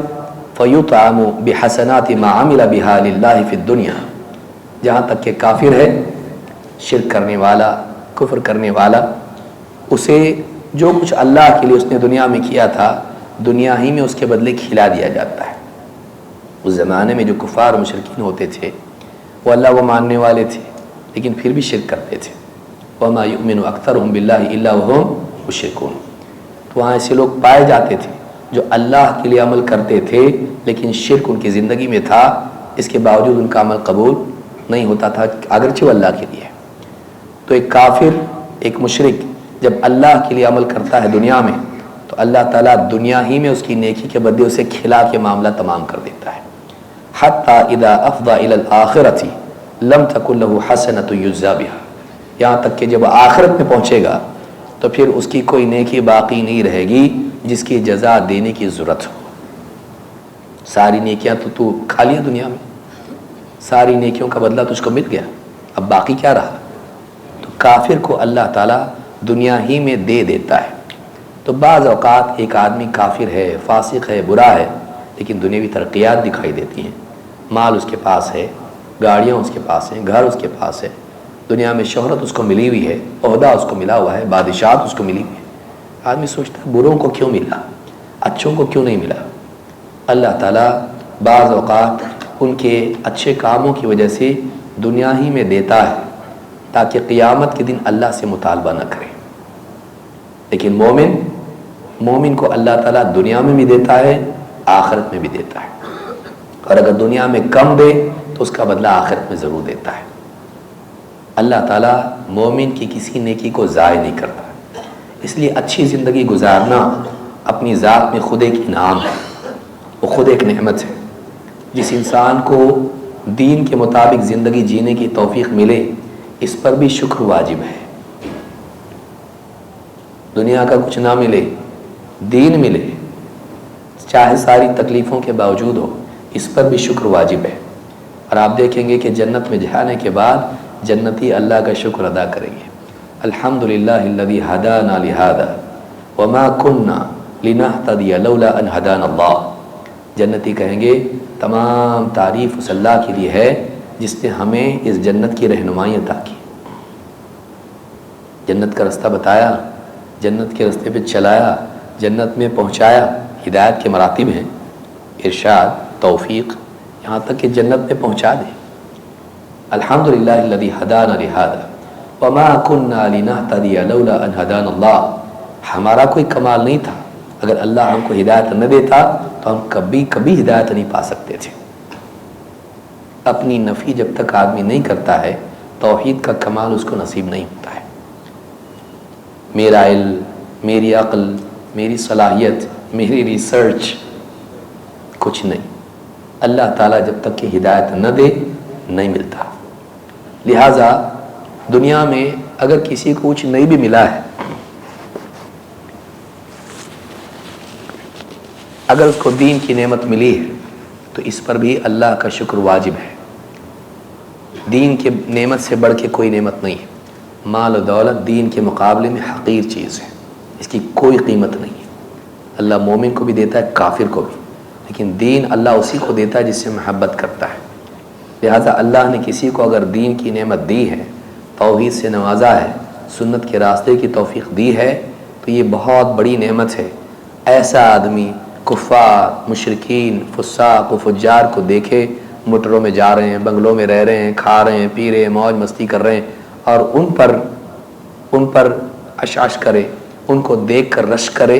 فَيُطْعَمُ بِحَسَنَاتِ مَا عَمِلَ بِهَا لِلَّهِ فِي الدُّنْيَا، جہاں تک کہ کافر ہے، شرک کرنے والا، کفر کرنے والا، اسے جو کچھ اللہ کے لیے اس نے دنیا میں کیا تھا دنیا ہی میں اس کے بدلے کھلا دیا جاتا ہے. اس زمانے میں جو کفار و مشرکین ہوتے تھے وہ اللہ وہ ماننے والے تھے لیکن پھر بھی شرک کرتے تھے. وَمَا يُؤْمِنُ أَكْثَرُهُم بِاللَّهِ إِلَّا وَهُمْ مُشْرِكُونَ، تو وہاں ایسے لوگ پائے جاتے تھے جو اللہ کے لیے عمل کرتے تھے لیکن شرک ان کی زندگی میں تھا، اس کے باوجود ان کا عمل قبول نہیں ہوتا تھا اگرچہ وہ اللہ کے لیے. تو ایک کافر، ایک مشرک جب اللہ کے لیے عمل کرتا ہے دنیا میں تو اللہ تعالیٰ دنیا ہی میں اس کی نیکی کے بدلے اسے کھلا کے معاملہ تمام کر دیتا ہے. حتی اذا افضى الى الاخرة لم تکن له حسنۃ یجزی بها، یہاں تک کہ جب آخرت میں پہنچے گا تو پھر اس کی کوئی نیکی باقی نہیں رہے گی جس کی جزا دینے کی ضرورت ہو۔ ساری نیکیاں تو کھا لیا دنیا میں، ساری نیکیوں کا بدلہ تجھ کو مل گیا، اب باقی کیا رہا؟ تو کافر کو اللہ تعالیٰ دنیا ہی میں دے دیتا ہے۔ تو بعض اوقات ایک آدمی کافر ہے، فاسق ہے، برا ہے، لیکن دنیاوی ترقیات دکھائی دیتی ہیں، مال اس کے پاس ہے، گاڑیاں اس کے پاس ہیں، گھر اس کے پاس ہے، دنیا میں شہرت اس کو ملی ہوئی ہے، عہدہ اس کو ملا ہوا ہے، بادشاہت اس کو ملی ہوئی ہے۔ آدمی سوچتا ہے بروں کو کیوں ملا، اچھوں کو کیوں نہیں ملا؟ اللہ تعالیٰ بعض اوقات ان کے اچھے کاموں کی وجہ سے دنیا ہی میں دیتا ہے تاکہ قیامت کے دن اللہ سے مطالبہ نہ کرے۔ لیکن مومن کو اللہ تعالیٰ دنیا میں بھی دیتا ہے، آخرت میں بھی دیتا ہے، اور اگر دنیا میں کم دے تو اس کا بدلہ آخرت میں ضرور دیتا ہے۔ اللہ تعالیٰ مومن کی کسی نیکی کو ضائع نہیں کرتا، اس لیے اچھی زندگی گزارنا اپنی ذات میں خود ایک انعام ہے، وہ خود ایک نعمت ہے۔ جس انسان کو دین کے مطابق زندگی جینے کی توفیق ملے اس پر بھی شکر واجب ہے۔ دنیا کا کچھ نہ ملے، دین ملے، چاہے ساری تکلیفوں کے باوجود ہو، اس پر بھی شکر واجب ہے۔ اور آپ دیکھیں گے کہ جنت میں جانے کے بعد جنتی اللہ کا شکر ادا کریں گے، الحمدللہ الذی ہدانا لہذا وما کنا لنہتدی لولا ان ہدانا اللہ۔ جنتی کہیں گے تمام تعریف اس اللہ کے لیے ہے جس نے ہمیں اس جنت کی رہنمائی عطا کی، جنت کا رستہ بتایا، جنت کے رستے پہ چلایا، جنت میں پہنچایا۔ ہدایت کے مراتب ہیں، ارشاد، توفیق، یہاں تک کہ جنت میں پہنچا دے۔ الحمدللہ الذی ہدانا لہذا وما کنا لنہتدی لولا ان ہدانا اللہ۔ ہمارا کوئی کمال نہیں تھا، اگر اللہ ہم کو ہدایت نہ دیتا تو ہم کبھی ہدایت نہیں پا سکتے تھے۔ اپنی نفی جب تک آدمی نہیں کرتا ہے توحید کا کمال اس کو نصیب نہیں ہوتا ہے۔ میرا علم، میری عقل، میری صلاحیت، میری ریسرچ کچھ نہیں، اللہ تعالیٰ جب تک کہ ہدایت نہ دے نہیں ملتا۔ لہٰذا دنیا میں اگر کسی کو کچھ نہیں بھی ملا ہے، اگر اس کو دین کی نعمت ملی ہے تو اس پر بھی اللہ کا شکر واجب ہے۔ دین کے نعمت سے بڑھ کے کوئی نعمت نہیں ہے، مال و دولت دین کے مقابلے میں حقیر چیز ہے، اس کی کوئی قیمت نہیں ہے۔ اللہ مومن کو بھی دیتا ہے، کافر کو بھی، لیکن دین اللہ اسی کو دیتا ہے جس سے محبت کرتا ہے۔ لہٰذا اللہ نے کسی کو اگر دین کی نعمت دی ہے، توحید سے نوازا ہے، سنت کے راستے کی توفیق دی ہے تو یہ بہت بڑی نعمت ہے۔ ایسا آدمی کفار، مشرکین، فساق و فجار کو دیکھے موٹروں میں جا رہے ہیں، بنگلوں میں رہ رہے ہیں، کھا رہے ہیں، پی رہے ہیں، موج مستی کر رہے ہیں، اور ان پر اشعش کرے، ان کو دیکھ کر رشک کرے،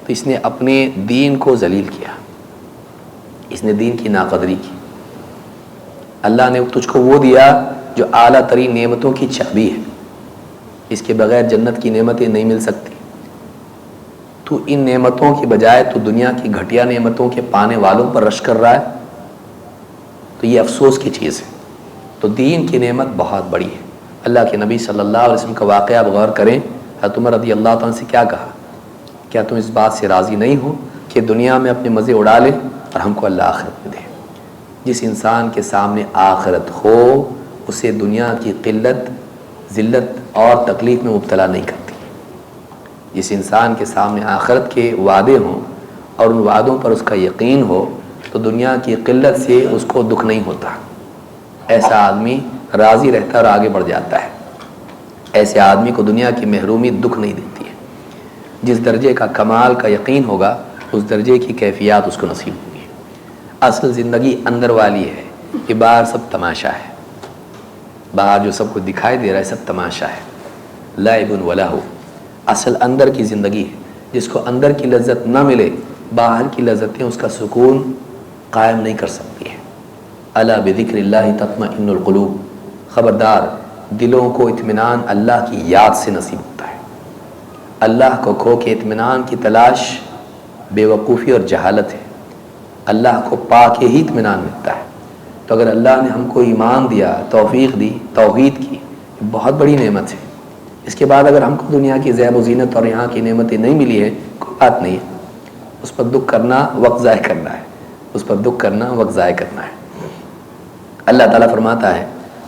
تو اس نے اپنے دین کو ذلیل کیا، اس نے دین کی ناقدری کی۔ اللہ نے تجھ کو وہ دیا جو اعلیٰ ترین نعمتوں کی چابی ہے، اس کے بغیر جنت کی نعمتیں نہیں مل سکتی۔ تو ان نعمتوں کی بجائے تو دنیا کی گھٹیا نعمتوں کے پانے والوں پر رشک کر رہا ہے، تو یہ افسوس کی چیز ہے۔ تو دین کی نعمت بہت بڑی ہے۔ اللہ کے نبی صلی اللہ علیہ وسلم کا واقعہ آپ غور کریں، حضرت عمر رضی اللہ تعالیٰ سے کیا کہا؟ کیا تم اس بات سے راضی نہیں ہو کہ دنیا میں اپنے مزے اڑا لے اور ہم کو اللہ آخرت میں دے؟ جس انسان کے سامنے آخرت ہو اسے دنیا کی قلت، ذلت اور تکلیف میں مبتلا نہیں کرتی۔ جس انسان کے سامنے آخرت کے وعدے ہوں اور ان وعدوں پر اس کا یقین ہو تو دنیا کی قلت سے اس کو دکھ نہیں ہوتا۔ ایسا آدمی راضی رہتا اور آگے بڑھ جاتا ہے۔ ایسے آدمی کو دنیا کی محرومی دکھ نہیں دیتی ہے۔ جس درجے کا کمال کا یقین ہوگا اس درجے کی کیفیات اس کو نصیب ہوگی۔ اصل زندگی اندر والی ہے، یہ باہر سب تماشا ہے، باہر جو سب کو دکھائی دے رہا ہے سب تماشا ہے، لعب و لہو۔ اصل اندر کی زندگی ہے، جس کو اندر کی لذت نہ ملے باہر کی لذتیں اس کا سکون قائم نہیں کر سکتی ہیں۔ الا بذکر اللہ تطمئن القلوب، خبردار دلوں کو اطمینان اللہ کی یاد سے نصیب ہوتا ہے۔ اللہ کو کھو کے اطمینان کی تلاش بے وقوفی اور جہالت ہے، اللہ کو پا کے ہی اطمینان ملتا ہے۔ تو اگر اللہ نے ہم کو ایمان دیا، توفیق دی، توحید کی، بہت بڑی نعمت ہے۔ اس کے بعد اگر ہم کو دنیا کی زیب و زینت اور یہاں کی نعمتیں نہیں ملی ہے، کوئی بات نہیں ہے، اس پر دکھ کرنا وقت ضائع کرنا ہے، اس پر دکھ کرنا وقت ضائع کرنا ہے۔ اللہ تعالیٰ فرماتا ہے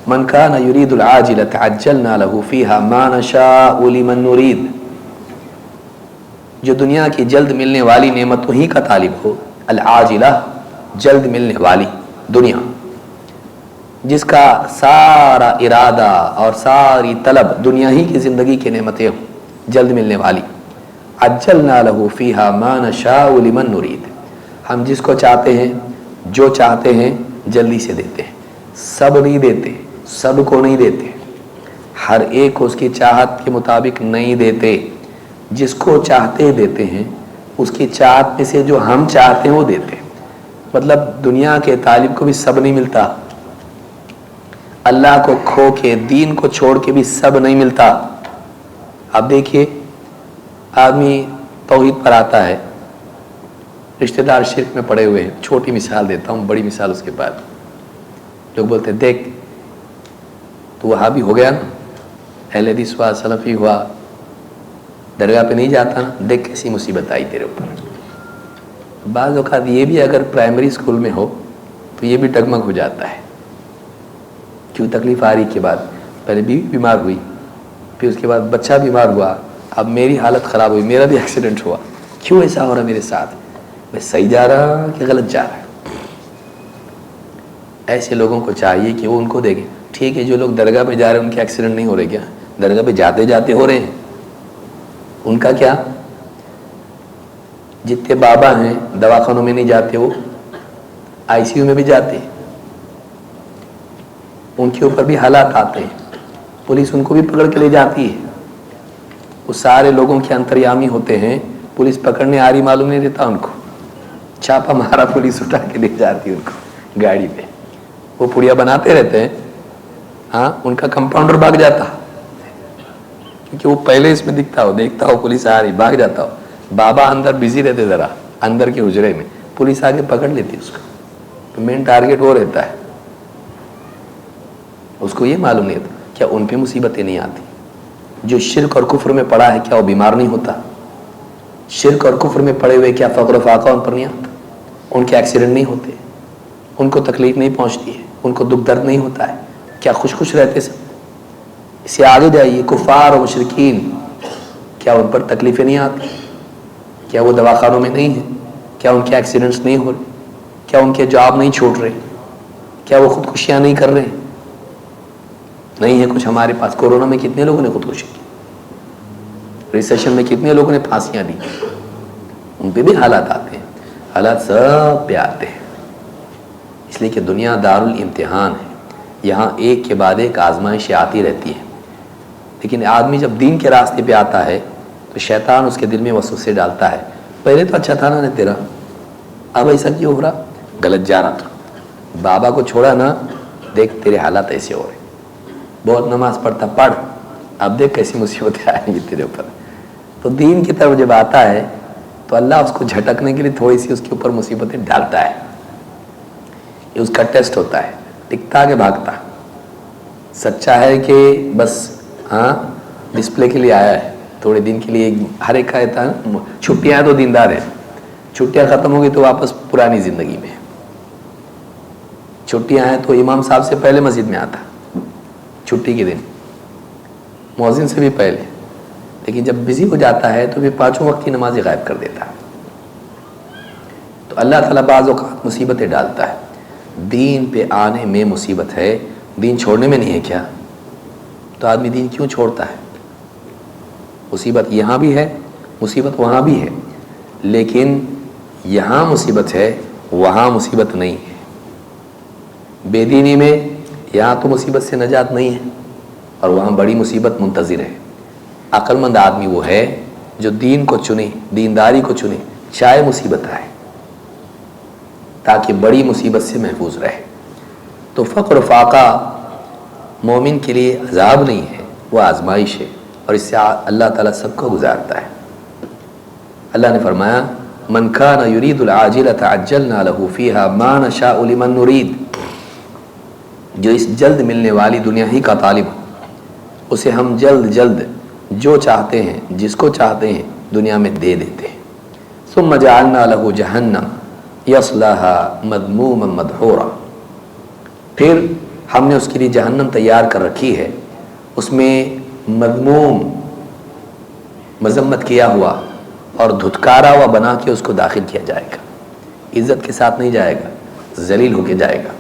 من کان یرید العاجلۃ عجلنا له فیہا ما نشاء لمن نرید، جو دنیا کی جلد ملنے والی نعمتوں ہی کا طالب ہو، العاجلہ جلد ملنے والی دنیا، جس کا سارا ارادہ اور ساری طلب دنیا ہی کی زندگی کی نعمتیں ہوں، جلد ملنے والی، عجلنا له فیہا ما نشاء لمن نرید، ہم جس کو چاہتے ہیں، جو چاہتے ہیں، جلدی سے دیتے ہیں۔ سب نہیں دیتے، سب کو نہیں دیتے، ہر ایک کو اس کی چاہت کے مطابق نہیں دیتے، جس کو چاہتے دیتے ہیں، اس کی چاہت میں سے جو ہم چاہتے ہیں وہ دیتے ہیں۔ مطلب دنیا کے طالب کو بھی سب نہیں ملتا، اللہ کو کھو کے، دین کو چھوڑ کے بھی سب نہیں ملتا۔ اب دیکھیے آدمی توحید پر آتا ہے، رشتہ دار شرک میں پڑے ہوئے ہیں، چھوٹی مثال دیتا ہوں، بڑی مثال اس کے بعد۔ لوگ بولتے ہیں دیکھ تو وہابی ہو گیا نا، اہل حدیث ہوا، سلفی ہوا، درگاہ پہ نہیں جاتا نا، دیکھ کیسی مصیبت آئی تیرے اوپر۔ بعض اوقات یہ بھی اگر پرائمری اسکول میں ہو تو یہ بھی ڈگمگ ہو جاتا ہے، کیوں تکلیف آ رہی کے بعد، پہلے بیوی بیمار ہوئی، پھر اس کے بعد بچہ بیمار ہوا، اب میری حالت خراب ہوئی، میرا بھی ایکسیڈنٹ ہوا، کیوں ایسا ہو رہا ہے میرے ساتھ، میں صحیح جا رہا کہ غلط جا رہا ہے؟ ایسے لوگوں کو چاہیے کہ وہ ان کو دیکھیں۔ ٹھیک ہے جو لوگ درگاہ پہ جا رہے ہیں ان کے ایکسیڈنٹ نہیں ہو رہے، کیا درگاہ پہ جاتے جاتے ہو رہے ہیں؟ ان کا کیا؟ جتنے بابا ہیں دواخانوں میں نہیں جاتے، وہ آئی سی یو میں بھی جاتے، ان کے اوپر بھی حالات آتے ہیں، پولیس ان کو بھی پکڑ کے لے جاتی ہے، وہ سارے لوگوں کے انتریامی ہوتے ہیں، پولیس پکڑنے آ رہی معلوم نہیں دیتا ان کو، چھاپا مارا پولیس اٹھا کے لے جاتی ان کو گاڑی پہ، وہ پڑیا بناتے رہتے ہیں، ہاں ان کا کمپاؤنڈر بھاگ جاتا کیونکہ وہ پہلے اس میں دکھتا ہو، دیکھتا ہو پولیس آ رہی، بھاگ جاتا ہو، بابا اندر بزی رہتے ذرا اندر کے حجرے میں، پولیس آگے پکڑ لیتی اس کو، تو مین ٹارگیٹ وہ رہتا ہے، اس کو یہ معلوم نہیں ہوتا کیا ان پہ مصیبتیں نہیں آتی؟ جو شرک اور کفر میں پڑا ہے کیا وہ بیمار نہیں ہوتا؟ شرک اور کفر میں پڑے ہوئے کیا فقر و فاقہ ان پر نہیں آتا؟ ان کے ایکسیڈنٹ نہیں ہوتے؟ ان کو تکلیف نہیں پہنچتی ہے؟ ان کو دکھ درد نہیں ہوتا ہے؟ کیا خوش خوش رہتے سب؟ اس سے آگے جائیے، کفار و مشرکین کیا ان پر تکلیفیں نہیں آتی؟ کیا وہ دواخانوں میں نہیں ہیں؟ کیا ان کے ایکسیڈنٹس نہیں ہو رہے؟ کیا ان کے جاب نہیں چھوٹ رہے؟ کیا وہ خودکشیاں نہیں کر رہے؟ نہیں ہے کچھ ہمارے پاس۔ کورونا میں کتنے لوگوں نے خودکشی کی، ریسیشن میں کتنے لوگوں نے پھانسیاں دی، ان پہ بھی حالات آتے ہیں، حالات سب پہ آتے ہیں، اس لیے کہ دنیا دار الامتحان ہے، یہاں ایک کے بعد ایک آزمائشیں آتی رہتی ہیں۔ لیکن آدمی جب دین کے راستے پہ آتا ہے تو شیطان اس کے دل میں وسوسے ڈالتا ہے، پہلے تو اچھا تھا نا تیرا، اب ایسا کیوں ہو رہا؟ غلط جا رہا تھا، بابا کو چھوڑا نا، دیکھ تیرے حالات ایسے ہو رہے، بہت نماز پڑھتا، پڑھ، اب دیکھ کیسی مصیبتیں آئیں گی تیرے اوپر۔ تو دین کی طرف جب آتا ہے تو اللہ اس کو جھٹکنے کے لیے تھوڑی سی اس کے اوپر مصیبتیں ڈالتا ہے، یہ اس کا ٹیسٹ ہوتا ہے، ٹکتا کہ بھاگتا، سچا ہے کہ بس ہاں ڈسپلے کے لیے آیا ہے، تھوڑے دن کے لیے، ہر ایک کا رہتا ہے، چھٹیاں ہیں تو دیندار ہے، چھٹیاں ختم ہو گئی تو واپس پرانی زندگی میں، چھٹیاں ہیں تو امام صاحب سے پہلے مسجد میں آتا چھٹی کے دن، مؤذن سے بھی پہلے، لیکن جب بزی ہو جاتا ہے تو پھر پانچوں وقت کی نمازیں غائب کر دیتا ہے۔ تو اللہ تعالیٰ بعض اوقات مصیبتیں ڈالتا ہے، دین پہ آنے میں مصیبت ہے، دین چھوڑنے میں نہیں ہے کیا؟ تو آدمی دین کیوں چھوڑتا ہے؟ مصیبت یہاں بھی ہے، مصیبت وہاں بھی ہے، لیکن یہاں مصیبت ہے، وہاں مصیبت نہیں ہے۔ بے دینی میں یہاں تو مصیبت سے نجات نہیں ہے اور وہاں بڑی مصیبت منتظر ہے۔ عقل مند آدمی وہ ہے جو دین کو چنے، دینداری کو چنے، چاہے مصیبت آئے، تاکہ بڑی مصیبت سے محفوظ رہے۔ تو فقر و فاقہ مومن کے لیے عذاب نہیں ہے، وہ آزمائش ہے، اور اس سے اللہ تعالیٰ سب کو گزارتا ہے۔ اللہ نے فرمایا من کان یرید العاجلۃ عجلنا له فیہا ما نشاء لمن نرید، جو اس جلد ملنے والی دنیا ہی کا طالب ہو، اسے ہم جلد جلد جو چاہتے ہیں، جس کو چاہتے ہیں، دنیا میں دے دیتے ہیں۔ ثم جعلنا له جہنم یصلاها مذموما مدحورا، پھر ہم نے اس کے لیے جہنم تیار کر رکھی ہے، اس میں مذموم، مذمت کیا ہوا اور دھتکارا ہوا بنا کے اس کو داخل کیا جائے گا، عزت کے ساتھ نہیں جائے گا، ذلیل ہو کے جائے گا۔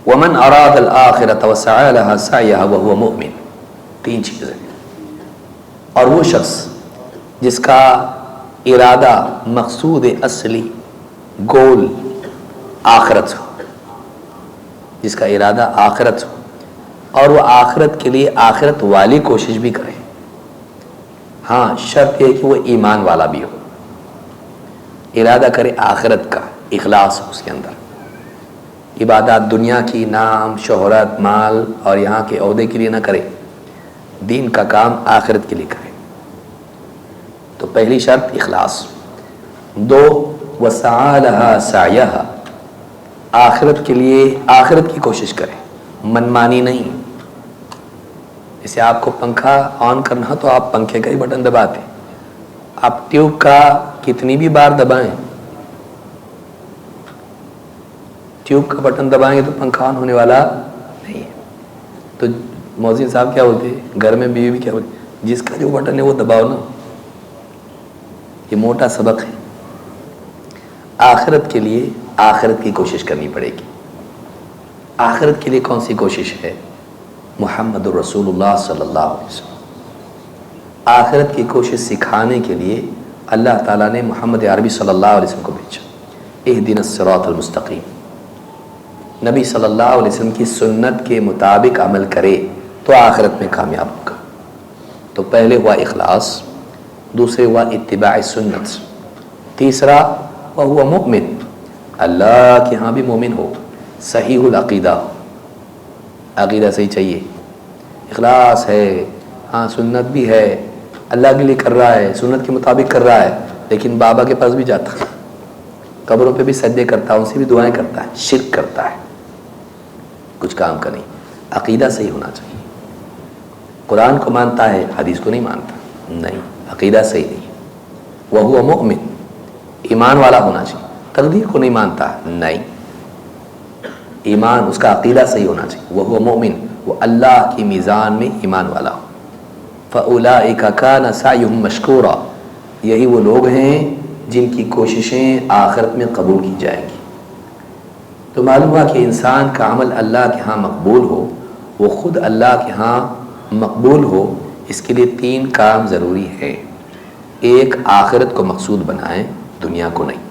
ومن اراد الآخرۃ وسعى لها سعيها وهو مؤمن، تین چیزیں۔ اور وہ شخص جس کا ارادہ، مقصود اصلی، گول آخرت ہو، جس کا ارادہ آخرت ہو اور وہ آخرت کے لیے آخرت والی کوشش بھی کرے، ہاں شرط یہ کہ وہ ایمان والا بھی ہو، ارادہ کرے آخرت کا، اخلاص ہو اس کے اندر، عبادات دنیا کی، نام، شہرت، مال اور یہاں کے عہدے کے لیے نہ کرے، دین کا کام آخرت کے لیے کرے۔ تو پہلی شرط اخلاص۔ دو، وسعى لها سعيها، آخرت کے لیے آخرت کی کوشش کرے، منمانی نہیں۔ جیسے آپ کو پنکھا آن کرنا تو آپ پنکھے کا ہی بٹن دباتے، آپ ٹیوب کا کتنی بھی بار دبائیں، ٹیوب کا بٹن دبائیں گے تو پنکھا آن ہونے والا نہیں ہے۔ تو مؤذن صاحب کیا بولتے ہیں، گھر میں بیوی بھی کیا بولتے، جس کا جو بٹن ہے وہ دباؤ نا۔ یہ موٹا سبق ہے، آخرت کے لیے آخرت کی کوشش کرنی پڑے گی۔ آخرت کے لیے کون سی کوشش ہے؟ محمد الرسول اللہ صلی اللہ علیہ وسلم۔ آخرت کی کوشش سکھانے کے لیے اللہ تعالیٰ نے محمد عربی صلی اللہ علیہ وسلم کو بھیجا۔ اہدنا الصراط المستقیم، نبی صلی اللہ علیہ وسلم کی سنت کے مطابق عمل کرے تو آخرت میں کامیاب ہوگا۔ تو پہلے ہوا اخلاص، دوسرے ہوا اتباع سنت، تیسرا وہو مؤمن، اللہ کے ہاں بھی مومن ہو، صحیح العقیدہ ہو، عقیدہ صحیح چاہیے، اخلاص ہے، ہاں سنت بھی ہے، اللہ کے لیے کر رہا ہے، سنت کے مطابق کر رہا ہے، لیکن بابا کے پاس بھی جاتا ہے، قبروں پہ بھی سجدے کرتا ہے، ان سے بھی دعائیں کرتا ہے، شرک کرتا ہے، کچھ کام کا نہیں۔ عقیدہ صحیح ہونا چاہیے، قرآن کو مانتا ہے، حدیث کو نہیں مانتا، نہیں، عقیدہ صحیح نہیں۔ وہو مؤمن، ایمان والا ہونا چاہیے، تقدیر کو نہیں مانتا، نہیں، ایمان اس کا عقیدہ صحیح ہونا چاہیے۔ وہو مؤمن، وہ اللہ کی میزان میں ایمان والا ہو۔ فَأُولَٰئِكَ كَانَ سَعْيُهُمْ مَشْكُورًا، یہی وہ لوگ ہیں جن کی کوششیں آخرت میں قبول کی جائیں گی۔ تو معلوم ہوا کہ انسان کا عمل اللہ کے ہاں مقبول ہو، وہ خود اللہ کے ہاں مقبول ہو، اس کے لیے تین کام ضروری ہے۔ ایک، آخرت کو مقصود بنائیں، دنیا کو نہیں۔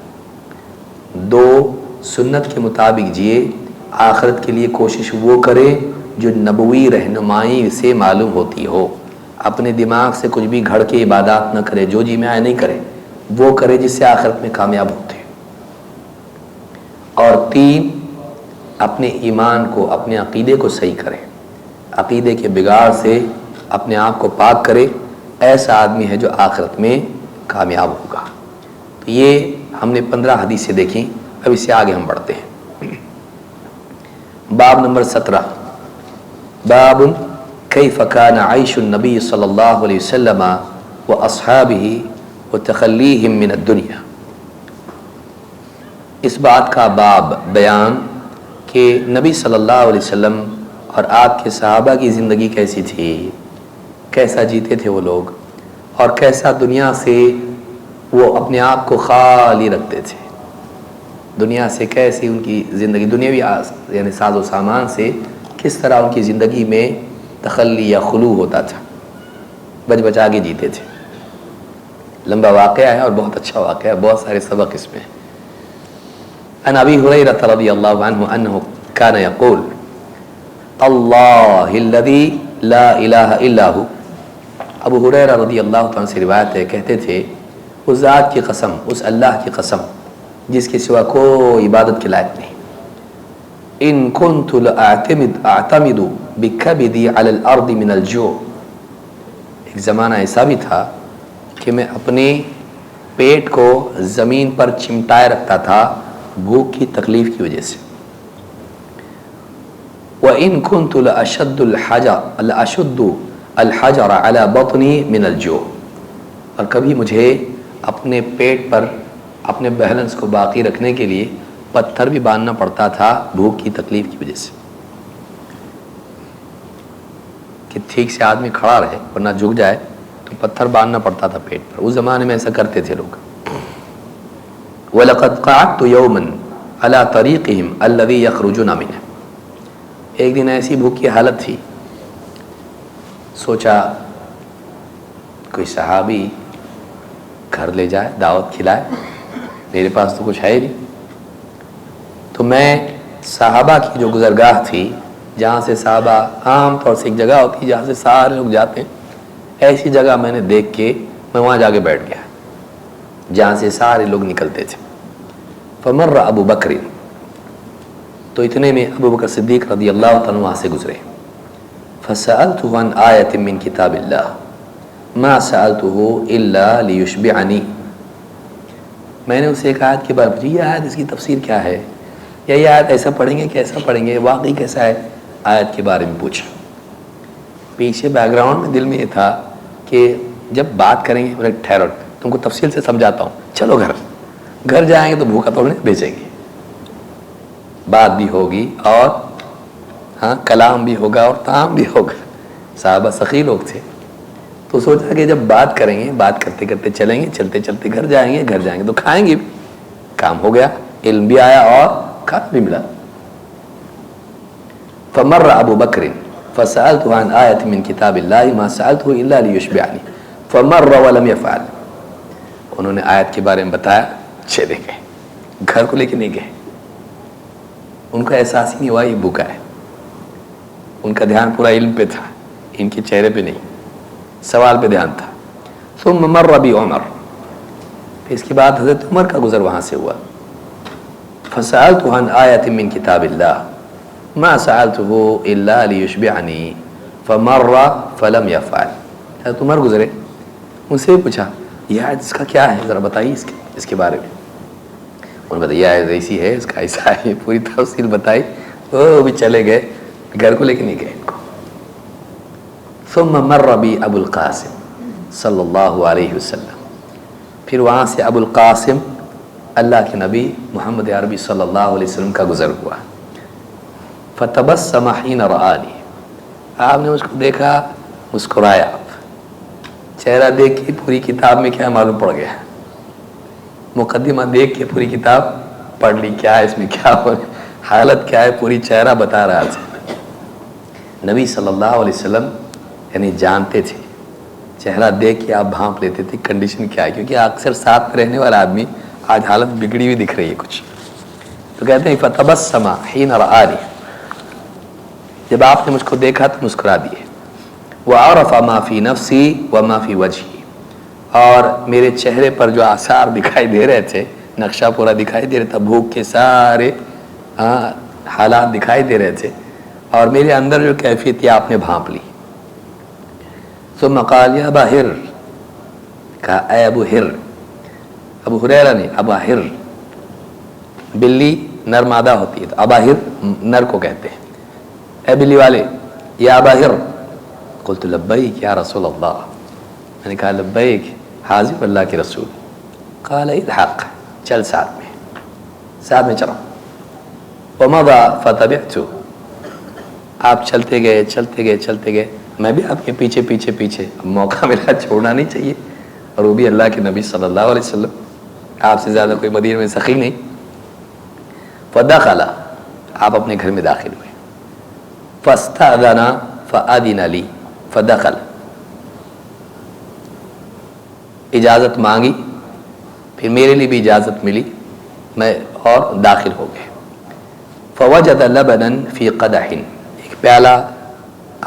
دو، سنت کے مطابق جیے، آخرت کے لیے کوشش وہ کرے جو نبوی رہنمائی سے معلوم ہوتی ہو، اپنے دماغ سے کچھ بھی گھڑ کے عبادات نہ کرے، جو جی میں آئے نہیں کرے، وہ کرے جس سے آخرت میں کامیاب ہوتے ہیں۔ اور تین، اپنے ایمان کو، اپنے عقیدے کو صحیح کرے، عقیدے کے بگاڑ سے اپنے آپ کو پاک کرے، ایسا آدمی ہے جو آخرت میں کامیاب ہوگا۔ تو یہ ہم نے 15 حدیثیں دیکھیں، اب اس سے آگے ہم بڑھتے ہیں۔ باب نمبر 17، باب کیف کان عیش النبی صلی اللہ علیہ وسلم واصحابہ وتخلیہم من الدنیا۔ اس بات کا باب بیان کہ نبی صلی اللہ علیہ وسلم اور آپ کے صحابہ کی زندگی کیسی تھی، کیسا جیتے تھے وہ لوگ، اور کیسا دنیا سے وہ اپنے آپ کو خالی رکھتے تھے، دنیا سے کیسی ان کی زندگی، دنیاوی یعنی ساز و سامان سے کس طرح ان کی زندگی میں تخلی یا خلو ہوتا تھا، بچ بچا کے جیتے تھے۔ لمبا واقعہ ہے اور بہت اچھا واقعہ ہے، بہت سارے سبق اس میں ہیں۔ عن ابی ہریرہ رضی اللہ عنہ انہ کان یقول اللہ الذی لا الہ الا ہو۔ ابو ہریرہ رضی اللہ عنہ سے روایت ہے، کہتے تھے اس ذات کی قسم، اس اللہ کی قسم جس کے سوا کوئی عبادت کے لائق نہیں، ان کنت اعتمد بکبدی علی الارض من الجوع، ایک زمانہ ایسا بھی تھا کہ میں اپنے پیٹ کو زمین پر چمٹائے رکھتا تھا بھوک کی تکلیف کی وجہ سے۔ وَإِن كُنْتُ لَأَشُدُّ الْحَجَرَ عَلَى بَطْنِي مِنَ الْجُوعِ، اور کبھی مجھے اپنے پیٹ پر اپنے بیلنس کو باقی رکھنے کے لیے پتھر بھی باندھنا پڑتا تھا بھوک کی تکلیف کی وجہ سے، کہ ٹھیک سے آدمی کھڑا رہے ورنہ جھک جائے تو پتھر باندھنا پڑتا تھا پیٹ پر. اس زمانے میں ایسا کرتے تھے لوگ. وَلَقَدْ قَعَدْتُ يَوْمًا عَلَى طَرِيقِهِمْ الَّذِي يَخْرُجُونَ مِنْهُ، ایک دن ایسی بھوک کی حالت تھی، سوچا کوئی صحابی گھر لے جائے دعوت کھلائے، میرے پاس تو کچھ ہے ہی نہیں. تو میں صحابہ کی جو گزرگاہ تھی جہاں سے صحابہ عام طور سے ایک جگہ ہوتی ہے جہاں سے سارے لوگ جاتے ہیں، ایسی جگہ میں نے دیکھ کے میں وہاں جا کے بیٹھ گیا جہاں سے سارے لوگ نکلتے تھے. فمر ابو بکر، تو اتنے میں ابو بکر صدیق رضی اللہ تعالیٰ وہاں سے گزرے. فسألته عن آیۃ من کتاب اللہ ما سألته الا لیشبعنی، میں نے اسے ایک آیت کے بارے میں پوچھی، یہ آیت اس کی تفسیر کیا ہے، یا یہ آیت ایسا پڑھیں گے کیسا پڑھیں گے، واقعی کیسا ہے، آیت کے بارے میں پوچھا. پیچھے بیک گراؤنڈ میں دل میں یہ تھا کہ جب بات کریں گے بولے ٹھہرو تم کو تفصیل سے سمجھاتا ہوں، چلو گھر جائیں گے تو بھوکا توڑنے بیچیں گے، بات بھی ہوگی اور ہاں کلام بھی ہوگا اور طعام بھی ہوگا. صحابہ سخی لوگ تھے تو سوچا کہ جب بات کریں گے، بات کرتے کرتے چلیں گے، چلتے چلتے گھر جائیں گے تو کھائیں گے بھی. کام ہو گیا، علم بھی آیا اور کھانا بھی ملا. فمر ابو بکر فسألته عن آیۃ من کتاب اللہ ما سألته الا لیشبعنی فمر ولم يفعل، انہوں نے آیت کے بارے میں بتایا، چلے گئے، گھر کو لے کے نہیں گئے. ان کا احساس ہی نہیں ہوا یہ بھوکا ہے، ان کا دھیان پورا علم پہ تھا، ان کے چہرے پہ نہیں، سوال پہ دھیان تھا. ثم مر بی عمر، اس کے بعد حضرت عمر کا گزر وہاں سے ہوا. فسألته عن آیۃ من کتاب اللہ ما سألته الا لیشبعنی فمر فلم يفعل، حضرت عمر گزرے، ان سے پوچھا یہ آیت اس کا کیا ہے، ذرا بتائیے اس کے بارے میں. انہوں نے بتایا آیت ایسی ہے، اس کا ایسا ہے، پوری تفصیل بتائی. وہ بھی چلے گئے، گھر کو لے کے نہیں گئے ان کو. ثم مر بی ابو القاسم صلی اللہ علیہ وسلم، پھر وہاں سے ابو القاسم اللہ کے نبی محمد عربی صلی اللہ علیہ وسلم کا گزر ہوا. فتبسم حین رآنی، آپ نے اس کو دیکھا مسکرایا. چہرہ دیکھ کے پوری کتاب میں کیا معلوم پڑ گیا، مقدمہ دیکھ کے پوری کتاب پڑھ لی، کیا ہے اس میں، کیا حالت کیا ہے، پوری چہرہ بتا رہا تھا. نبی صلی اللہ علیہ وسلم یعنی جانتے تھے، چہرہ دیکھ کے آپ بھانپ لیتے تھے کنڈیشن کیا ہے، کیونکہ اکثر ساتھ میں رہنے والا آدمی آج حالت بگڑی ہوئی دکھ رہی ہے کچھ. تو کہتے ہیں فتبسم حین رآنی، جب آپ نے مجھ کو دیکھا تو مسکرا دیے. وعرف ما فی نفسی وما فی وجہی، اور میرے چہرے پر جو آثار دکھائی دے رہے تھے، نقشہ پورا دکھائی دے رہا تھا، بھوک کے سارے حالات دکھائی دے رہے تھے، اور میرے اندر جو کیفیت تھی آپ نے بھانپ لی. ثم قال یا ابا ہر، کہا اے ابو ہر، ابو ہریرہ نہیں، ابا ہر. بلی نر مادہ ہوتی ہے تو ابا ہر نر کو کہتے ہیں. اے بلی والے، یا ابا ہر. قلت لبیک یا رسول اللہ، میں نے کہا لبیک حاضر اللہ کے رسول. قال الحق، چل ساتھ میں چلو. ومضى فتبعت، آپ چلتے گئے، میں بھی آپ کے پیچھے. اب موقع ملا، چھوڑنا نہیں چاہیے، اور وہ بھی اللہ کے نبی صلی اللہ علیہ وسلم، آپ سے زیادہ کوئی مدینہ میں سخی نہیں. فدخل، آپ اپنے گھر میں داخل ہوئے. فاستأذن فأذن لی فدخل، اجازت مانگی، پھر میرے لیے بھی اجازت ملی، میں اور داخل ہو گئے. فوجد لبنا فی قدح، ایک پیالہ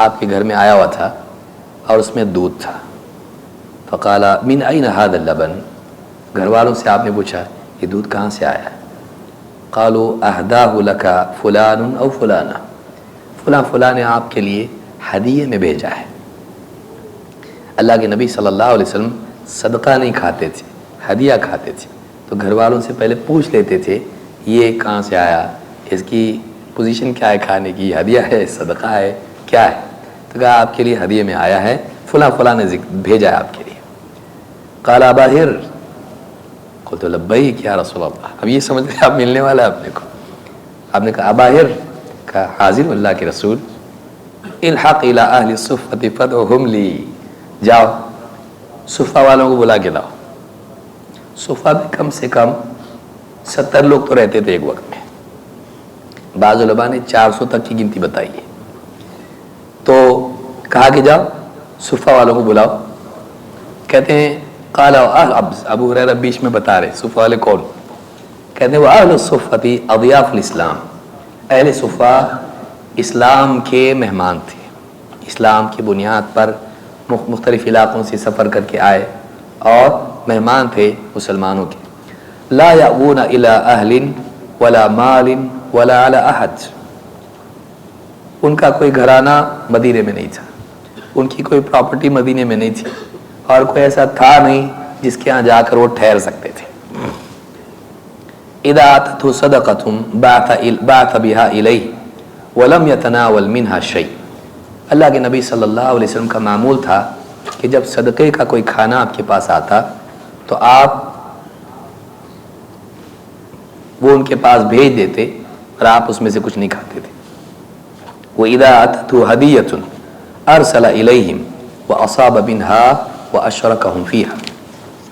آپ کے گھر میں آیا ہوا تھا اور اس میں دودھ تھا. فقال من این هذا اللبن، گھر والوں سے آپ نے پوچھا یہ دودھ کہاں سے آیا ہے. قالوا اہداہ لک فلان او فلانہ، فلاں نے آپ کے لیے ہدیے میں بھیجا ہے. اللہ کے نبی صلی اللہ علیہ وسلم صدقہ نہیں کھاتے تھے، ہدیہ کھاتے تھے. تو گھر والوں سے پہلے پوچھ لیتے تھے یہ کہاں سے آیا، اس کی پوزیشن کیا ہے کھانے کی؟ ہدیہ ہے، صدقہ ہے، کیا ہے؟ تو کہا آپ کے لیے ہدیے میں آیا ہے، فلاں فلاں نے بھیجا ہے آپ کے لیے۔ قال ابا ہر، قلت لبیک یا رسول اللہ۔ اب یہ سمجھ رہے آپ ملنے والا ہے اپنے کو۔ آپ نے کہا ابا ہر، کہا حاضر اللہ کے رسول، الحق الى اہل الصفۃ فدعهم لی، جاؤ صفہ والوں کو بلا کے لاؤ۔ صفہ میں کم سے کم 70 لوگ تو رہتے تھے ایک وقت میں، بعض علماء نے 400 تک کی گنتی بتائی ہے۔ تو کہا کہ جاؤ صفہ والوں کو بلاؤ۔ کہتے ہیں قال ابو ہریرہ بیچ میں بتا رہے صفہ والے کون؟ کہتے ہیں وہ اہل الصفۃ اضیاف الاسلام، اہل صفہ اسلام کے مہمان تھے، اسلام کی بنیاد پر مختلف علاقوں سے سفر کر کے آئے اور مہمان تھے مسلمانوں کے۔ لا یأوون الی اہل ولا مال ولا علی احد، ان کا کوئی گھرانہ مدینے میں نہیں تھا، ان کی کوئی پراپرٹی مدینے میں نہیں تھی، اور کوئی ایسا تھا نہیں جس کے ہاں جا کر وہ ٹھہر سکتے تھے۔ اذا اتته صدقة بعث بها الیہ ولم يتناول منها شیء، اللہ کے نبی صلی اللہ علیہ وسلم کا معمول تھا کہ جب صدقے کا کوئی کھانا آپ کے پاس آتا تو آپ وہ ان کے پاس بھیج دیتے اور آپ اس میں سے کچھ نہیں کھاتے تھے۔ وَإِذَا أَتَتْهُ هَدِيَّةٌ أَرْسَلَ إِلَيْهِمْ وَأَصَابَ مِنْهَا وَأَشْرَكَهُمْ فِيهَا،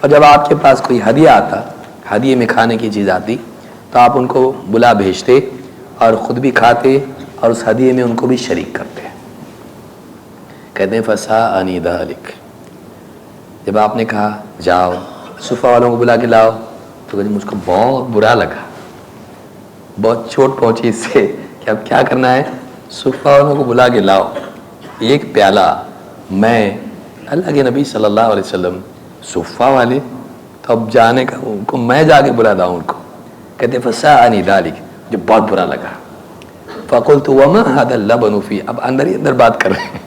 اور جب آپ کے پاس کوئی ہدیہ آتا، ہدیے میں کھانے کی چیز آتی، تو آپ ان کو بلا بھیجتے اور خود بھی کھاتے اور اس ہدیے میں ان کو بھی شریک کرتے۔ کہتے ہیں فَسَاءَنِي ذَلِكَ، جب آپ نے کہا جاؤ صفہ والوں کو بلا کے لاؤ، تو مجھ کو بہت برا لگا، بہت چوٹ پہنچی اس سے کہ اب کیا کرنا ہے، صفہ والوں کو بلا کے لاؤ، ایک پیالہ میں اللہ کے نبی صلی اللہ علیہ وسلم، صفہ والے، تو اب جانے کا ان کو میں جا کے بلا لاؤں ان کو۔ کہتے ہیں فَسَاءَنِي ذَلِكَ، جو بہت برا لگا۔ فَقُلْتُ وَمَا هَذَا اللَّبَنُ فِي، اب اندر ہی اندر بات کر رہے ہیں،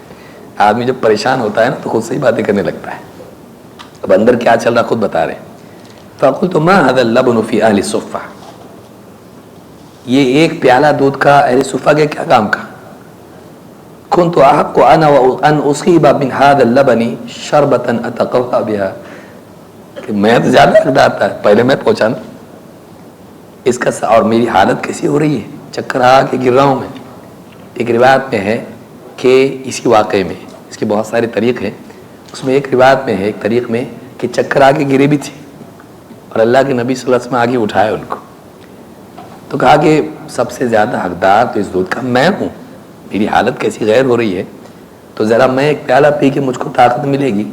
آدمی جب پریشان ہوتا ہے نا تو خود سے ہی باتیں کرنے لگتا ہے، اب اندر کیا چل رہا خود بتا رہے ہیں۔ فَقُلْتُ مَا هَذَا اللَّبَنُ فِي أَهْلِ الصُّفَّةِ، یہ ایک پیالہ دودھ کا اہل صفہ کے کیا کام کا؟ كنت أحق أنا أن أصيب من هذا اللبن شربة أتقوى بها، کہ میں تو زیادہ حقدار تھا، پہلے میں پہنچا نا اس کا، اور میری حالت کیسی ہو رہی ہے، چکر آ کے گر رہا ہوں میں۔ ایک روایت میں ہے کہ اسی واقعے میں، اس کے بہت سارے طریق ہیں، اس میں ایک روایت میں ہے، ایک طریق میں کہ چکر آ کے گرے بھی تھے اور اللہ کے نبی صلی اللہ علیہ وسلم آگے اٹھائے ان کو، تو کہا کہ سب سے زیادہ حقدار تو اس دودھ کا میں ہوں، میری حالت کیسی غیر ہو رہی ہے، تو ذرا میں ایک پیالہ پی کے مجھ کو طاقت ملے گی،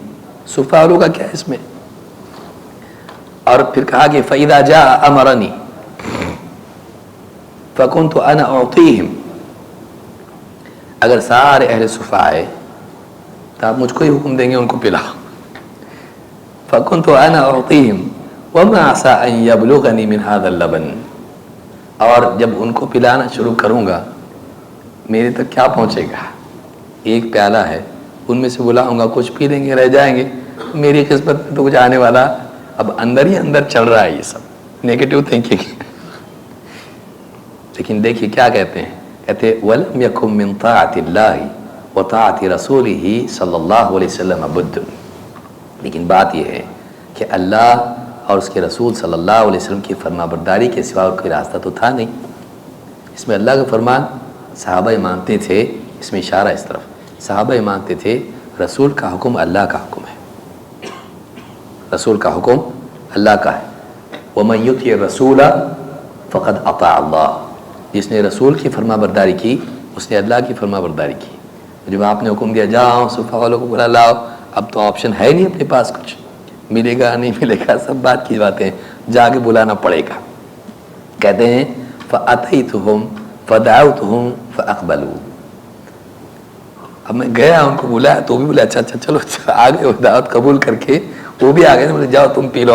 صفہ والوں کا کیا ہے اس میں؟ اور پھر کہا کہ فَإِذَا جَاءَ أَمَرَنِي فَكُنْتُ أَنَا أُعْطِيهِمْ، اگر سارے اہل صفہ آئے تو آپ مجھ کو ہی حکم دیں گے ان کو پلاؤ۔ فَكُنْتُ أَنَا أُعْطِيهِمْ وَمَا عَسَىٰ أَن يَبْلُغَنِي مِنْ هَذَا اللَّبَنِ، اور جب ان کو پلانا شروع کروں گا میرے تک کیا پہنچے گا، ایک پیالہ ہے، ان میں سے بلاؤں گا کچھ پی لیں گے رہ جائیں گے، میری قسمت میں تو کچھ آنے والا، اب اندر ہی اندر چل رہا ہے یہ سب نیگیٹو تھنکنگ۔ لیکن دیکھیے کیا کہتے ہیں، کہتے ہیں وَلَمْ يَكُمْ مِنْ طَاعَةِ اللَّهِ وَطَاعَةِ رَسُولِهِ صلی اللہ علیہ وسلم بُدٌّ، لیکن بات یہ ہے کہ اللہ اور اس کے رسول صلی اللہ علیہ وسلم کی فرما برداری کے سوا اور کوئی راستہ تو تھا نہیں۔ اس میں اللہ کا فرمان صحابہ مانتے تھے، اس میں اشارہ اس طرف، صحابہ مانتے تھے رسول کا حکم اللہ کا حکم ہے، رسول کا حکم اللہ کا ہے۔ وَمَنْ يُطِعِ الرَّسُولَ فَقَدْ أَطَاعَ اللَّهَ، جس نے رسول کی فرما برداری کی اس نے اللہ کی فرما برداری کی۔ جب آپ نے حکم دیا جاؤ صفہ والوں کو بلا لاؤ، اب تو آپشن ہے نہیں اپنے پاس، کچھ ملے گا نہیں ملے گا سب بات کی باتیں، جا کے بلانا پڑے گا۔ کہتے ہیں فَأَتَيْتُهُمْ فَدَعَوْتُهُمْ فَأَقْبَلُوا، اب میں گیا ان کو بلایا تو بھی بولے اچھا چلو آگے دعوت قبول کر کے وہ بھی آگئے، بولے جاؤ تم پی لو،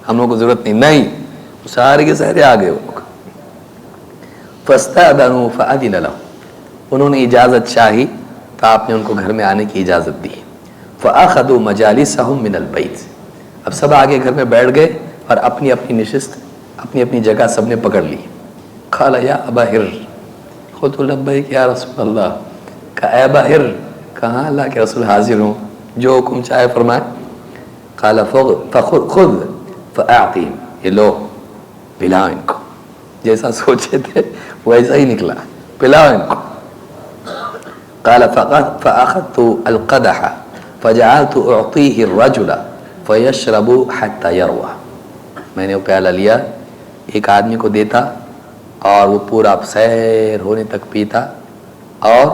ہم لوگ کو ضرورت نہیں، سارے کے سارے آگئے وہ لوگ۔ فَاسْتَأْذَنُوا فَأَذِنَ لَهُمْ، انہوں نے اجازت چاہی تو آپ نے ان کو گھر میں آنے کی اجازت دی۔ فَأَخَذُوا مَجَالِسَهُمْ مِنَ الْبَيْتِ، اب سب آگے گھر میں بیٹھ گئے اور اپنی اپنی نشست اپنی اپنی جگہ سب نے پکڑ لی۔ قال یا ابا ہر، قلت لبیک یا رسول اللہ، کہا اے باہر، کہاں اللہ کے رسول حاضر ہوں، جو حکم چاہے فرمائے. قال خذ فاعطهم، یہ لو پلاؤ ان کو، جیسا سوچے تھے ویسا ہی نکلا، پلاؤ ان کو. قال فاخذت القدح فجعلت اعطيه الرجل فيشرب حتى يروى، میں نے وہ پیالہ لیا، ایک آدمی کو دیتا اور وہ پورا سیر ہونے تک پیتا، اور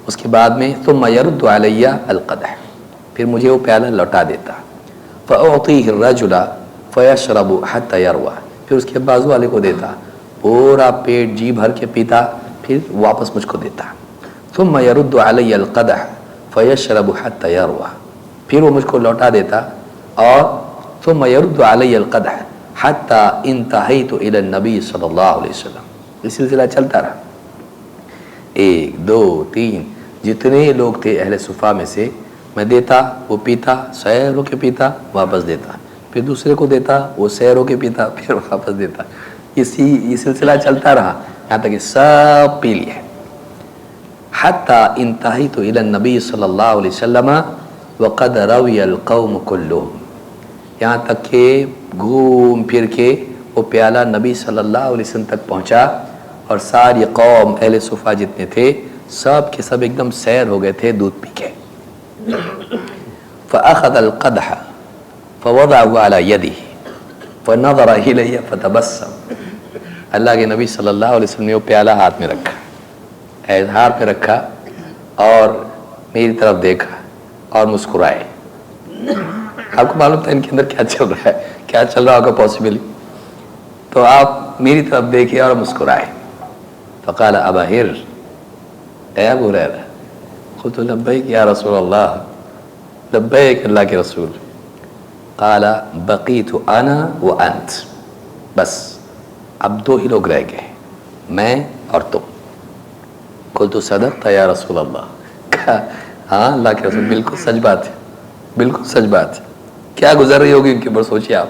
اس کے بعد میں ثم يرد علي القدح، پھر مجھے وہ پیالہ لوٹا دیتا. فاعطيه الرجل فيشرب حتى يروى، پھر اس کے بازو والے کو دیتا، پورا پیٹ جی بھر کے پیتا، پھر واپس مجھ کو دیتا. ثم يرد علي القدح فيشرب حتى يروى، پھر وہ مجھ کو لوٹا دیتا، اور ثم يرد علي القدح حتى انتهيت الى النبي صلی اللہ علیہ وسلم. یہ سلسلہ چلتا رہا، 1 2 3 جتنے لوگ تھے اہل صفا میں سے، میں دیتا، وہ پیتا، سیر ہو کے پیتا، واپس دیتا، پھر دوسرے کو دیتا، وہ سیر ہو کے پیتا، پھر واپس دیتا. یہ سلسلہ چلتا رہا یہاں تک کہ سب پی لیے. حتی انتہیت الی النبی صلی اللہ علیہ وسلم وقد روی القوم کلهم، یہاں تک کہ گھوم پھر کے وہ پیالہ نبی صلی اللہ علیہ وسلم تک پہنچا، اور ساری قوم اہل صفا جتنے تھے سب کے سب ایک دم سیر ہو گئے تھے دودھ پی کے. فأخذ القدح فوضعه على يده فنظر إلي فتبسم، اللہ کے نبی صلی اللہ علیہ وسلم نے وہ پیالہ ہاتھ میں رکھا، اظہار پہ رکھا، اور میری طرف دیکھا اور مسکرائے. آپ کو معلوم تھا ان کے اندر کیا چل رہا ہے، کیا چل رہا ہوگا پاسبلی، تو آپ میری طرف دیکھے اور مسکرائے. فقال ابا ہر، اے ابو ہریرہ، قلت لبیک یا رسول اللہ، لبیک اللہ کے رسول. قال بقیت انا وانت، بس اب 2 ہی لوگ رہ گئے، میں اور تم. قلت صدقت یا رسول اللہ، کہا ہاں اللہ کے رسول، بالکل سچ بات ہے، بالکل سچ بات ہے. کیا گزر رہی ہوگی ان کے اوپر سوچیے آپ،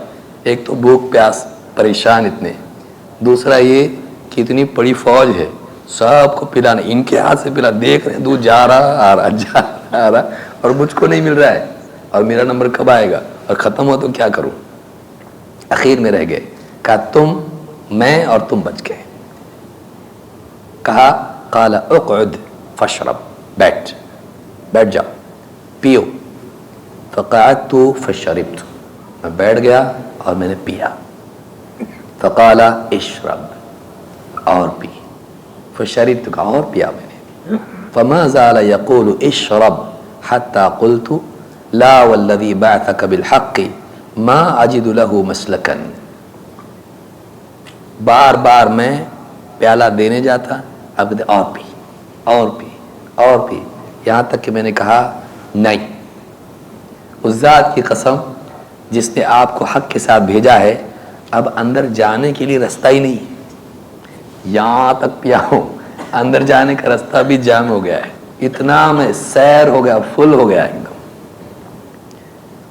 ایک تو بھوک پیاس، پریشان اتنے، دوسرا یہ کہ اتنی بڑی فوج ہے، سب کو پلانا، ان کے ہاتھ سے پلا، دیکھ رہے ہیں دودھ جا رہا آ رہا جا رہا آ رہا، اور مجھ کو نہیں مل رہا ہے، اور میرا نمبر کب آئے گا، اور ختم ہو تو کیا کروں. اخیر میں رہ گئے، کہا تم، میں اور تم بچ گئے. کہا قال اقعد فاشرب، بیٹھ جاؤ پیو. فقعدت فشربت، میں بیٹھ گیا اور میں نے پیا. فقال اشرب، اور پی. فشربت، کہا اور پیا میں نے. فما زال يقول اشرب حتى قلت لا والذي بعثك بالحق ما اجد له مسلكا. بار بار میں پیالہ دینے جاتا، اب کہتے اور پی اور پی اور پی، یہاں تک کہ میں نے کہا نہیں، اس ذات کی قسم جس نے آپ کو حق کے ساتھ بھیجا ہے، اب اندر جانے کے لیے رستہ ہی نہیں، یہاں تک پیا ہوں، اندر جانے کا رستہ بھی جام ہو گیا ہے، اتنا میں سیر ہو گیا، فل ہو گیا ایک دم.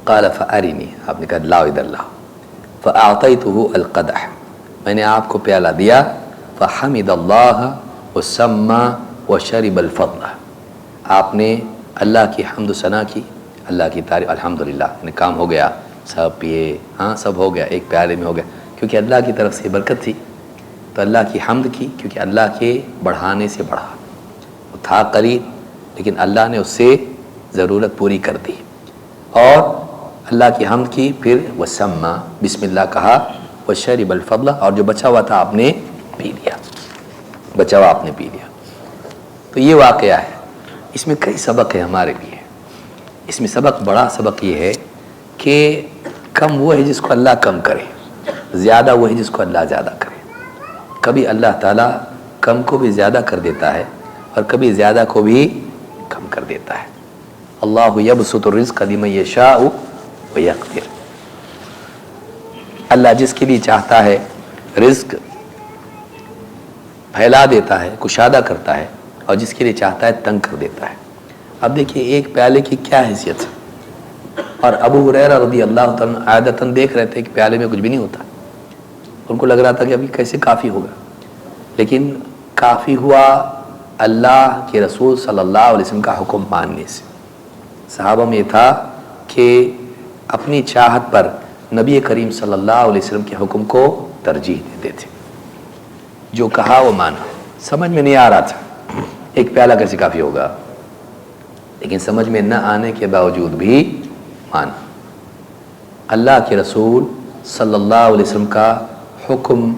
قال فارنی، آپ نے کہا لاؤ ادھر لاؤ. فاعطیته القدح، میں نے آپ کو پیالہ دیا. فحمد اللہ وسمى وشرب الفضل، آپ نے اللہ کی حمد و ثنا کی، اللہ کی تعریف، الحمدللہ کام ہو گیا، سب پیے، ہاں سب ہو گیا، ایک پیالے میں ہو گیا، کیونکہ اللہ کی طرف سے برکت تھی. تو اللہ کی حمد کی، کیونکہ اللہ کے بڑھانے سے بڑھا، وہ تھا قریب لیکن اللہ نے اس سے ضرورت پوری کر دی. اور اللہ کی حمد کی، پھر وسمى، بسم اللہ کہا، وشرب الفضل، اور جو بچا ہوا تھا آپ نے پی لیا، بچا ہوا آپ نے پی لیا. تو یہ واقعہ ہے، اس میں کئی سبق ہے ہمارے لیے. اس میں سبق، بڑا سبق یہ ہے کہ کم وہ ہے جس کو اللہ کم کرے، زیادہ وہ ہے جس کو اللہ زیادہ کرے. کبھی اللہ تعالیٰ کم کو بھی زیادہ کر دیتا ہے، اور کبھی زیادہ کو بھی کم کر دیتا ہے. اللہ یبسط الرزق لمن یشاء ویقدر، اللہ جس کے لیے چاہتا ہے رزق پھیلا دیتا ہے، کشادہ کرتا ہے، اور جس کے لیے چاہتا ہے تنگ کر دیتا ہے. اب دیکھیے ایک پیالے کی کیا حیثیت ہے، اور ابو ہریرہ رضی اللہ تعالیٰ عادتاً دیکھ رہے تھے کہ پیالے میں کچھ بھی نہیں ہوتا، ان کو لگ رہا تھا کہ ابھی کیسے کافی ہوگا، لیکن کافی ہوا اللہ کے رسول صلی اللہ علیہ وسلم کا حکم ماننے سے۔ صحابہ میں یہ تھا کہ اپنی چاہت پر نبی کریم صلی اللہ علیہ وسلم کے حکم کو ترجیح دیتے تھے، جو کہا وہ مانا۔ سمجھ میں نہیں آ رہا تھا، ایک پیالہ کیسے کافی ہوگا، لیکن سمجھ میں نہ آنے کے باوجود بھی مانا۔ اللہ کے رسول صلی اللہ علیہ وسلم کا حکم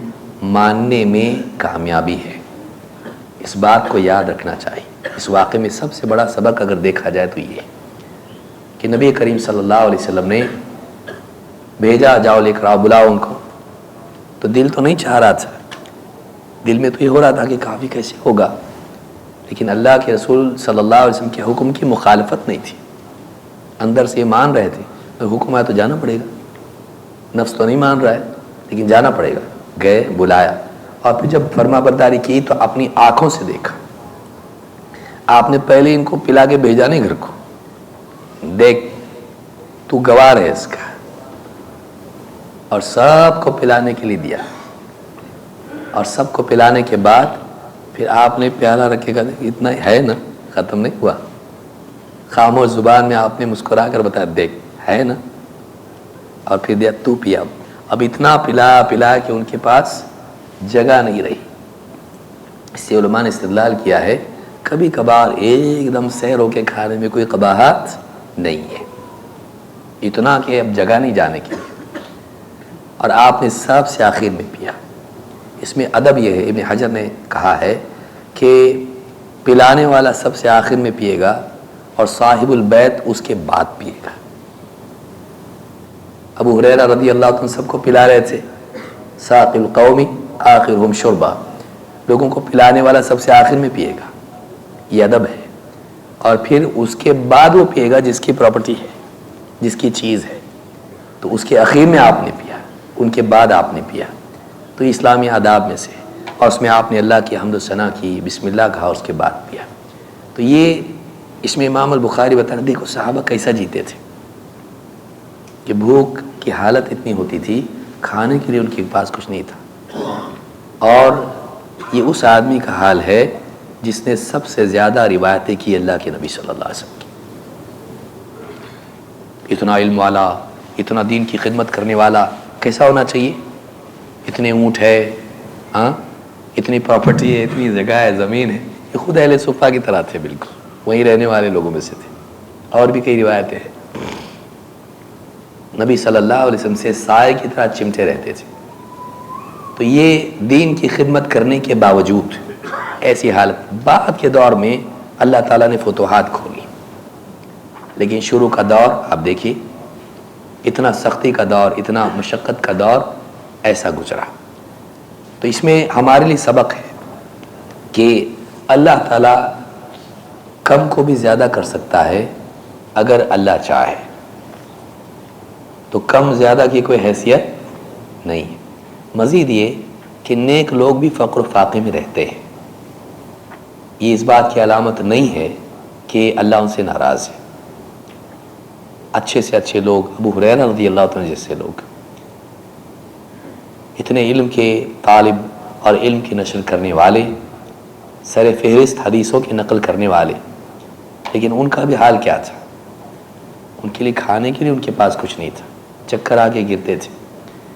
ماننے میں کامیابی ہے، اس بات کو یاد رکھنا چاہیے۔ اس واقعے میں سب سے بڑا سبق اگر دیکھا جائے تو یہ کہ نبی کریم صلی اللہ علیہ وسلم نے بھیجا، جاؤ لے کر آؤ، بلاؤ ان کو، تو دل تو نہیں چاہ رہا تھا، دل میں تو یہ ہو رہا تھا کہ کافی کیسے ہوگا، لیکن اللہ کے رسول صلی اللہ علیہ وسلم کے حکم کی مخالفت نہیں تھی، اندر سے یہ مان رہے تھے حکم آیا تو جانا پڑے گا، نفس تو نہیں مان رہا ہے لیکن جانا پڑے گا۔ گئے، بلایا، اور پھر جب فرما برداری کی تو اپنی آنکھوں سے دیکھا۔ آپ نے پہلے ان کو پلا کے بھیجا نہیں گھر کو، دیکھ تو گوار ہے اس کا، اور سب کو پلانے کے لیے دیا، اور سب کو پلانے کے بعد پھر آپ نے پیالہ رکھے گا، اتنا ہے نا، ختم نہیں ہوا، خاموش زبان میں آپ نے مسکرا کر بتایا دیکھ ہے نا، اور پھر دیا تو پیا۔ اب اتنا پلا کہ ان کے پاس جگہ نہیں رہی۔ اس سے علماء نے استدلال کیا ہے کبھی کبھار ایک دم سیر ہو کے کھانے میں کوئی قباحت نہیں ہے، اتنا کہ اب جگہ نہیں جانے کی، اور آپ نے سب سے آخر میں پیا۔ اس میں ادب یہ ہے، ابن حجر نے کہا ہے کہ پلانے والا سب سے آخر میں پیے گا اور صاحب البیت اس کے بعد پیے گا۔ ابو ہریرہ رضی اللہ عنہ سب کو پلا رہے تھے، ساقی القوم آخرهم شربا، لوگوں کو پلانے والا سب سے آخر میں پیے گا، یہ ادب ہے، اور پھر اس کے بعد وہ پیے گا جس کی پراپرٹی ہے، جس کی چیز ہے، تو اس کے اخیر میں آپ نے پیا، ان کے بعد آپ نے پیا، تو اسلامی آداب میں سے، اور اس میں آپ نے اللہ کی حمد و ثنا کی، بسم اللہ کہا، اس کے بعد پیا۔ تو یہ اس میں امام البخاری بتانا، دیکھو صحابہ کیسا جیتے تھے کہ بھوک کی حالت اتنی ہوتی تھی، کھانے کے لیے ان کے پاس کچھ نہیں تھا، اور یہ اس آدمی کا حال ہے جس نے سب سے زیادہ روایتیں کی اللہ کے نبی صلی اللہ علیہ وسلم کی۔ اتنا علم والا، اتنا دین کی خدمت کرنے والا کیسا ہونا چاہیے؟ اتنے اونٹ ہے، ہاں، اتنی پراپرٹی ہے، اتنی جگہ ہے، زمین ہے، یہ خود اہل صفہ کی طرح تھے، بالکل وہیں رہنے والے لوگوں میں سے تھے۔ اور بھی کئی روایتیں ہیں، نبی صلی اللہ علیہ وسلم سے سائے کی طرح چمٹے رہتے تھے۔ تو یہ دین کی خدمت کرنے کے باوجود ایسی حالت، بعد کے دور میں اللہ تعالیٰ نے فتوحات کھولی، لیکن شروع کا دور آپ دیکھیے، اتنا سختی کا دور، اتنا مشقت کا دور ایسا گزرا۔ تو اس میں ہمارے لیے سبق ہے کہ اللہ تعالیٰ کم کو بھی زیادہ کر سکتا ہے اگر اللہ چاہے، تو کم زیادہ کی کوئی حیثیت نہیں ہے۔ مزید یہ کہ نیک لوگ بھی فقر و فاقے میں رہتے ہیں، یہ اس بات کی علامت نہیں ہے کہ اللہ ان سے ناراض ہے۔ اچھے سے اچھے لوگ، ابو ہریرہ رضی اللہ عنہ جیسے لوگ، اتنے علم کے طالب اور علم کی نشر کرنے والے، سر فہرست حدیثوں کی نقل کرنے والے، لیکن ان کا بھی حال کیا تھا؟ ان کے لیے کھانے کے لیے ان کے پاس کچھ نہیں تھا، چکر آ کے گرتے تھے۔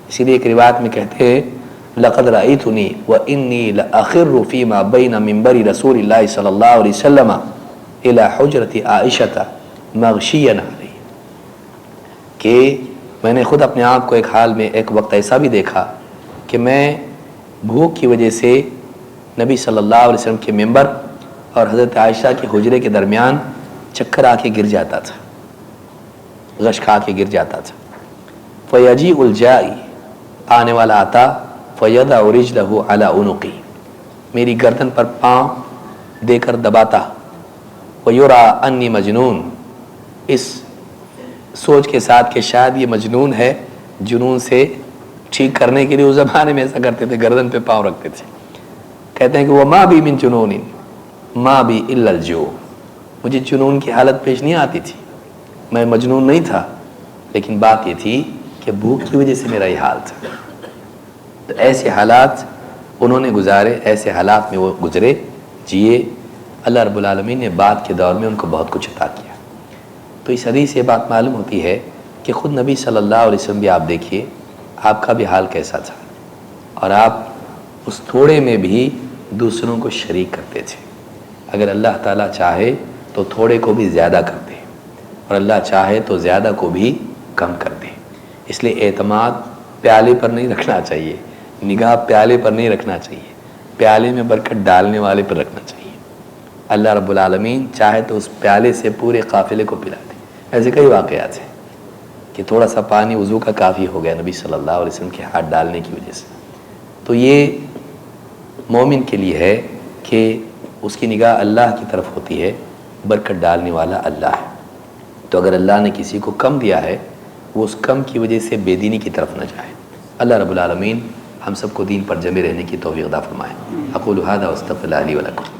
اسی لیے ایک روایت میں کہتے ہیں لقد رأیتنی وانی لأخر فیما بین منبر رسول اللہ صلی اللہ علیہ وسلم الی حجرۃ عائشہ مغشیا علیہ، کہ میں نے خود اپنے آپ کو ایک حال میں ایک وقت ایسا بھی دیکھا کہ میں بھوک کی وجہ سے نبی صلی اللہ علیہ وسلم کے ممبر اور حضرت عائشہ کے حجرے کے درمیان چکر آ کے گر جاتا تھا، غش کھا کے گر جاتا تھا۔ فیجیء الجائی، آنے والا آتا، فیضع رجلہ علی عنقی، میری گردن پر پاؤں دے کر دباتا، ویرا انی مجنون، اس سوچ کے ساتھ کہ شاید یہ مجنون ہے، جنون سے ٹھیک کرنے کے لیے اس زمانے میں ایسا کرتے تھے، گردن پہ پاؤں رکھتے تھے۔ کہتے ہیں کہ وہ ما بی من جنون ما بی الا الجوع، مجھے جنون کی حالت پیش نہیں آتی تھی، میں مجنون نہیں تھا، لیکن بات یہ تھی کہ بھوک کی وجہ سے میرا یہ حال تھا۔ تو ایسے حالات انہوں نے گزارے، ایسے حالات میں وہ گزرے، جیے، اللہ رب العالمین نے بعد کے دور میں ان کو بہت کچھ عطا کیا۔ تو اس حدیث سے بات معلوم ہوتی ہے کہ خود نبی صلی اللہ علیہ وسلم بھی آپ دیکھیے آپ کا بھی حال کیسا تھا، اور آپ اس تھوڑے میں بھی دوسروں کو شریک کرتے تھے۔ اگر اللہ تعالیٰ چاہے تو تھوڑے کو بھی زیادہ کر دے، اور اللہ چاہے تو زیادہ کو بھی کم کر دے۔ اس لیے اعتماد پیالے پر نہیں رکھنا چاہیے، نگاہ پیالے پر نہیں رکھنا چاہیے، پیالے میں برکت ڈالنے والے پر رکھنا چاہیے۔ اللہ رب العالمین چاہے تو اس پیالے سے پورے قافلے کو پلا دے۔ ایسے کئی واقعات ہیں کہ تھوڑا سا پانی وضو کا کافی ہو گیا نبی صلی اللہ علیہ وسلم کے ہاتھ ڈالنے کی وجہ سے۔ تو یہ مومن کے لیے ہے کہ اس کی نگاہ اللہ کی طرف ہوتی ہے، برکت ڈالنے والا اللہ ہے۔ تو اگر اللہ نے کسی کو کم دیا ہے، وہ اس کم کی وجہ سے بے دینی کی طرف نہ جائے۔ اللہ رب العالمین ہم سب کو دین پر جمے رہنے کی توفیق عطا فرمائے۔ اقول ھذا واستغفر اللہ لی ولکم۔